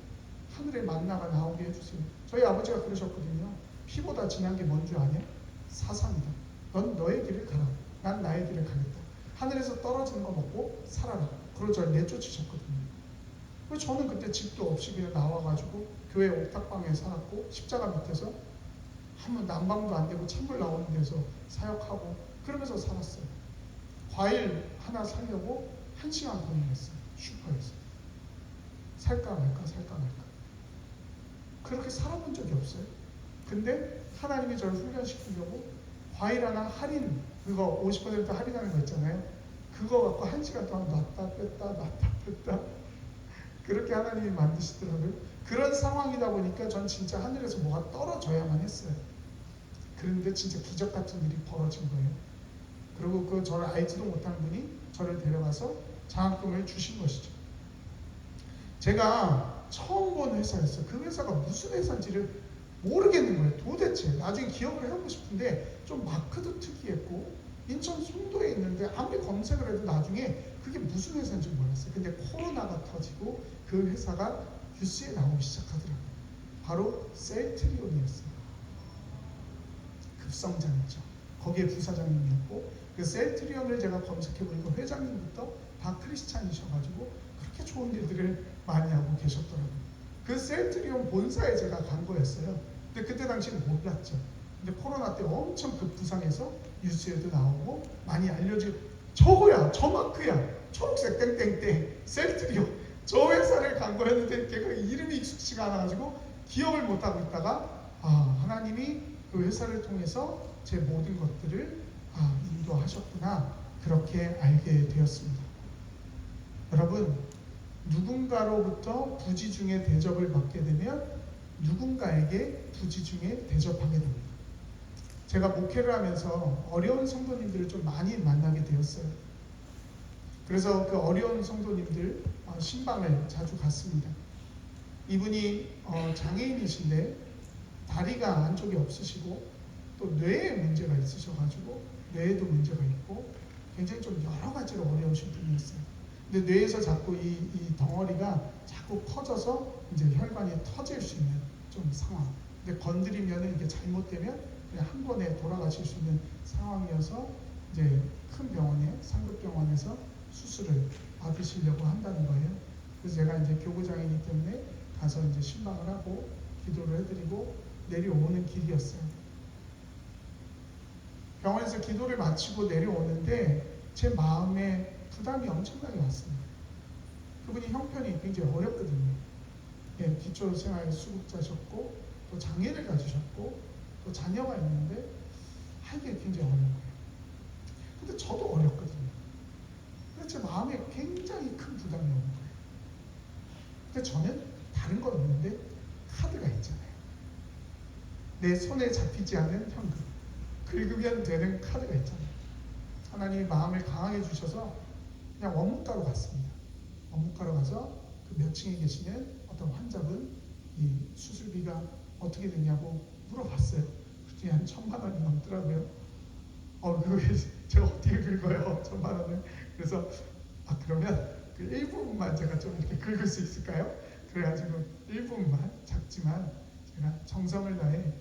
하늘의 만나가 나오게 해주세요. 저희 아버지가 그러셨거든요. 피보다 진한 게 뭔 줄 아냐? 사상이다. 넌 너의 길을 가라. 난 나의 길을 가겠다. 하늘에서 떨어지는 거 먹고 살아라. 그러고 저를 내쫓으셨거든요. 그래서 저는 그때 집도 없이 그냥 나와가지고 교회 옥탑방에 살았고, 십자가 밑에서 한번 난방도 안 되고 찬물 나오는 데서 사역하고 그러면서 살았어요. 과일 하나 사려고 1시간 고민했어요. 슈퍼에서. 살까 말까 살까 말까. 그렇게 살아본 적이 없어요. 근데 하나님이 저를 훈련시키려고 과일 하나 할인, 그거 50% 할인하는 거 있잖아요. 그거 갖고 1시간 동안 놨다 뺐다 그렇게 하나님이 만드시더라고요. 그런 상황이다 보니까 전 진짜 하늘에서 뭐가 떨어져야만 했어요. 그런데 진짜 기적 같은 일이 벌어진 거예요. 그리고 그 저를 알지도 못하는 분이 저를 데려가서 장학금을 주신 것이죠. 제가 처음 본 회사였어요. 그 회사가 무슨 회사인지를 모르겠는 거예요. 도대체 나중에 기억을 해보고 싶은데 좀 마크도 특이했고 인천 송도에 있는데 아무리 검색을 해도 나중에 그게 무슨 회사인지 몰랐어요. 근데 코로나가 터지고 그 회사가 뉴스에 나오기 시작하더라고요. 바로 셀트리온이었어요. 급성장했죠. 거기에 부사장님이었고, 그 셀트리온을 제가 검색해보니까 회장님부터 다 크리스찬이셔가지고 그렇게 좋은 일들을 많이 하고 계셨더라고요. 그 셀트리온 본사에 제가 간 거였어요. 근데 그때 당시는 몰랐죠. 근데 코로나 때 엄청 급부상해서 뉴스에도 나오고 많이 알려지고, 저거야, 저 마크야, 초록색 땡땡땡 셀트리온, 저 회사를 간 거였는데 걔가 이름이 익숙치가 않아가지고 기억을 못하고 있다가 하나님이 그 회사를 통해서 제 모든 것들을 인도하셨구나, 그렇게 알게 되었습니다. 여러분, 누군가로부터 부지 중에 대접을 받게 되면 누군가에게 부지 중에 대접하게 됩니다. 제가 목회를 하면서 어려운 성도님들을 좀 많이 만나게 되었어요. 그래서 그 어려운 성도님들 신방을 자주 갔습니다. 이분이 장애인이신데 다리가 안쪽에 없으시고 또 뇌에 문제가 있으셔가지고 뇌에도 문제가 있고 굉장히 좀 여러 가지로 어려우신 분이었어요. 근데 뇌에서 자꾸 이 덩어리가 자꾸 퍼져서 이제 혈관이 터질 수 있는 좀 상황. 근데 건드리면 이게 잘못되면 그냥 한 번에 돌아가실 수 있는 상황이어서 이제 큰 병원에, 상급병원에서 수술을 받으시려고 한다는 거예요. 그래서 제가 이제 교구장이기 때문에 가서 이제 신방을 하고 기도를 해드리고 내려오는 길이었어요. 병원에서 기도를 마치고 내려오는데 제 마음에 부담이 엄청나게 왔습니다. 그분이 형편이 굉장히 어렵거든요. 예, 기초생활 수급자셨고 또 장애를 가지셨고 또 자녀가 있는데 하기가 굉장히 어려운 거예요. 근데 저도 어렵거든요. 근데 제 마음에 굉장히 큰 부담이 오는 거예요. 근데 저는 다른 건 없는데 카드가 있잖아요. 내 손에 잡히지 않는 현금, 긁으면 되는 카드가 있잖아요. 하나님이 마음을 강하게 주셔서 그냥 원무가로 갔습니다. 원무가로 가서 그 몇 층에 계시는 어떤 환자분 이 수술비가 어떻게 되냐고 물어봤어요. 그랬더니 한 1,000만 원이 넘더라고요. 그게 제가 어떻게 긁어요? 1,000만 원을. 그래서 그러면 그 일부분만 제가 좀 이렇게 긁을 수 있을까요? 그래가지고 일부분만, 작지만 제가 정성을 다해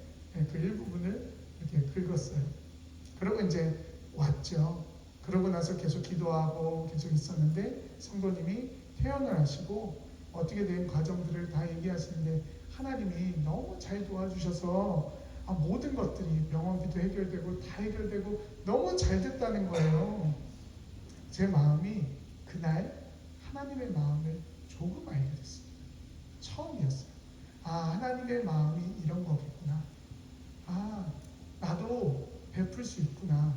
그 일부분을 이렇게 긁었어요. 그러고 이제 왔죠. 그러고 나서 계속 기도하고 계속 있었는데 성도님이 퇴원을 하시고 어떻게 된 과정들을 다 얘기하시는데 하나님이 너무 잘 도와주셔서 모든 것들이 병원비도 해결되고 다 해결되고 너무 잘 됐다는 거예요. 제 마음이 그날 하나님의 마음을 조금 알게 됐습니다. 처음이었어요. 하나님의 마음이 이런 거겠구나. 나도 베풀 수 있구나.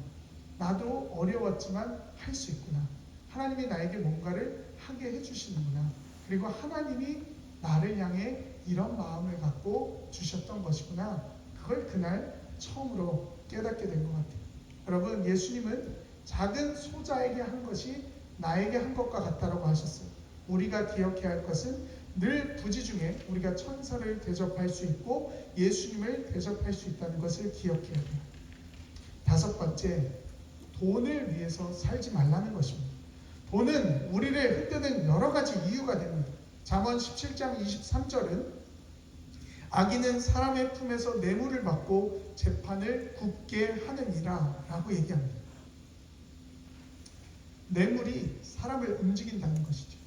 나도 어려웠지만 할 수 있구나. 하나님이 나에게 뭔가를 하게 해주시는구나. 그리고 하나님이 나를 향해 이런 마음을 갖고 주셨던 것이구나. 그걸 그날 처음으로 깨닫게 된 것 같아요. 여러분, 예수님은 작은 소자에게 한 것이 나에게 한 것과 같다라고 하셨어요. 우리가 기억해야 할 것은 늘 부지 중에 우리가 천사를 대접할 수 있고 예수님을 대접할 수 있다는 것을 기억해야 돼요. 다섯 번째, 돈을 위해서 살지 말라는 것입니다. 돈은 우리를 흔드는 여러 가지 이유가 됩니다. 잠언 17장 23절은 악인은 사람의 품에서 뇌물을 받고 재판을 굽게 하느니라 라고 얘기합니다. 뇌물이 사람을 움직인다는 것이죠.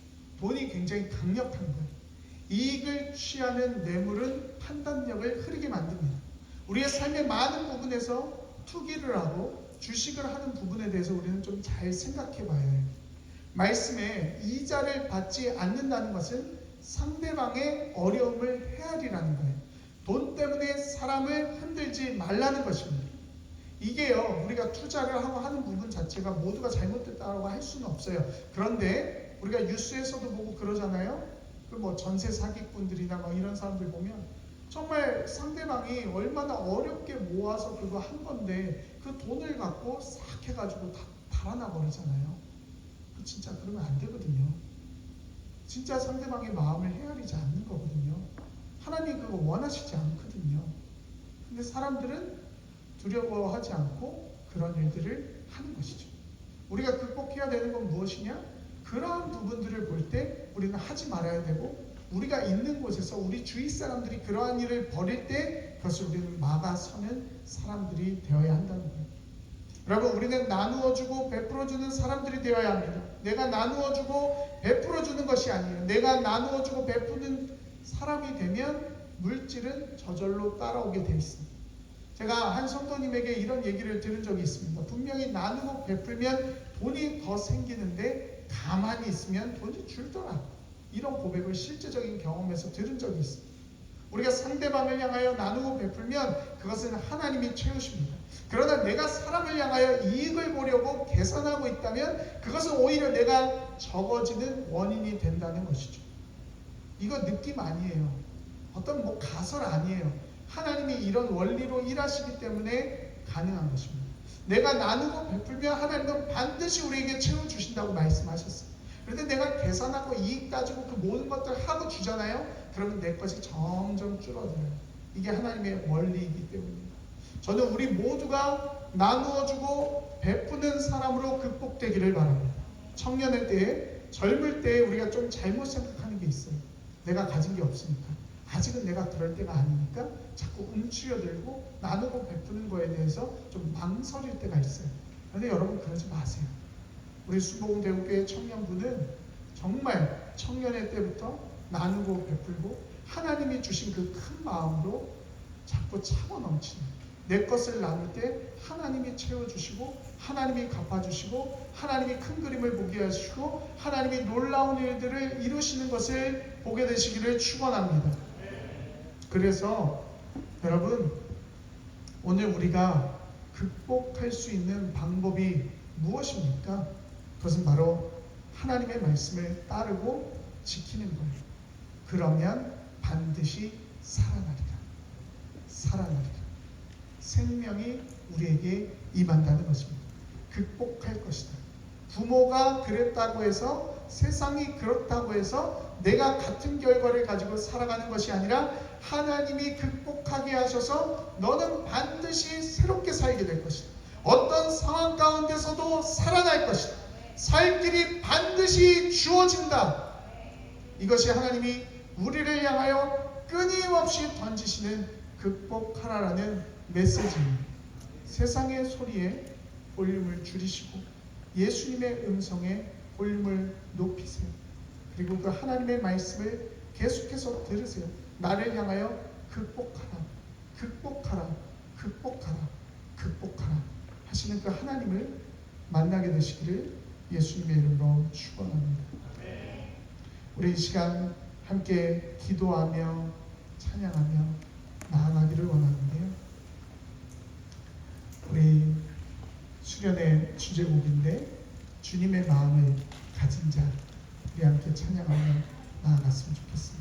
돈이 굉장히 강력한 거예요. 이익을 취하는 뇌물은 판단력을 흐리게 만듭니다. 우리의 삶의 많은 부분에서 투기를 하고 주식을 하는 부분에 대해서 우리는 좀 잘 생각해 봐야 해요. 말씀에 이자를 받지 않는다는 것은 상대방의 어려움을 헤아리라는 거예요. 돈 때문에 사람을 흔들지 말라는 것입니다. 이게요, 우리가 투자를 하고 하는 부분 자체가 모두가 잘못됐다고 할 수는 없어요. 그런데 우리가 뉴스에서도 보고 그러잖아요. 그 뭐 전세 사기꾼들이나 뭐 이런 사람들 보면 정말 상대방이 얼마나 어렵게 모아서 그거 한 건데 그 돈을 갖고 싹 해가지고 다 달아나 버리잖아요. 진짜 그러면 안 되거든요. 진짜 상대방의 마음을 헤아리지 않는 거거든요. 하나님 그거 원하시지 않거든요. 근데 사람들은 두려워하지 않고 그런 일들을 하는 것이죠. 우리가 극복해야 되는 건 무엇이냐? 그러한 부분들을 볼 때 우리는 하지 말아야 되고, 우리가 있는 곳에서 우리 주위 사람들이 그러한 일을 벌일 때 그것을 우리는 막아서는 사람들이 되어야 한다는 거예요. 여러분, 우리는 나누어주고 베풀어주는 사람들이 되어야 합니다. 내가 나누어주고 베풀어주는 것이 아니에요. 내가 나누어주고 베푸는 사람이 되면 물질은 저절로 따라오게 돼 있습니다. 제가 한 성도님에게 이런 얘기를 들은 적이 있습니다. 분명히 나누고 베풀면 돈이 더 생기는데 가만히 있으면 돈이 줄더라. 이런 고백을 실제적인 경험에서 들은 적이 있습니다. 우리가 상대방을 향하여 나누고 베풀면 그것은 하나님이 채우십니다. 그러나 내가 사람을 향하여 이익을 보려고 계산하고 있다면 그것은 오히려 내가 적어지는 원인이 된다는 것이죠. 이거 느낌 아니에요. 어떤 뭐 가설 아니에요. 하나님이 이런 원리로 일하시기 때문에 가능한 것입니다. 내가 나누고 베풀면 하나님은 반드시 우리에게 채워주신다고 말씀하셨어요. 그런데 내가 계산하고 이익 가지고 그 모든 것들 하고 주잖아요. 그러면 내 것이 점점 줄어들어요. 이게 하나님의 원리이기 때문입니다. 저는 우리 모두가 나누어주고 베푸는 사람으로 극복되기를 바랍니다. 청년의 때에, 젊을 때에 우리가 좀 잘못 생각하는 게 있어요. 내가 가진 게 없으니까, 아직은 내가 그럴 때가 아니니까 자꾸 움츠려들고 나누고 베푸는 거에 대해서 좀 망설일 때가 있어요. 그런데 여러분, 그러지 마세요. 우리 순복음대국교회 청년부는 정말 청년의 때부터 나누고 베풀고 하나님이 주신 그 큰 마음으로 자꾸 차고 넘치는, 내 것을 나눌 때 하나님이 채워주시고 하나님이 갚아주시고 하나님이 큰 그림을 보게 하시고 하나님이 놀라운 일들을 이루시는 것을 보게 되시기를 축원합니다. 그래서 여러분, 오늘 우리가 극복할 수 있는 방법이 무엇입니까? 그것은 바로 하나님의 말씀을 따르고 지키는 거예요. 그러면 반드시 살아나리라. 살아나리라. 생명이 우리에게 임한다는 것입니다. 극복할 것이다. 부모가 그랬다고 해서, 세상이 그렇다고 해서 내가 같은 결과를 가지고 살아가는 것이 아니라 하나님이 극복하게 하셔서 너는 반드시 새롭게 살게 될 것이다. 어떤 상황 가운데서도 살아날 것이다. 살 길이 반드시 주어진다. 이것이 하나님이 우리를 향하여 끊임없이 던지시는 극복하라라는 메시지입니다. 세상의 소리에 볼륨을 줄이시고 예수님의 음성에 볼륨을 높이세요. 그리고 그 하나님의 말씀을 계속해서 들으세요. 나를 향하여 극복하라, 극복하라, 극복하라, 극복하라 하시는 그 하나님을 만나게 되시기를 예수님의 이름으로 축원합니다. 우리 이 시간 함께 기도하며 찬양하며 나아가기를 원하는데요. 우리 수련의 주제곡인데 주님의 마음을 가진 자, 우리 함께 찬양하며 나아갔으면 좋겠습니다.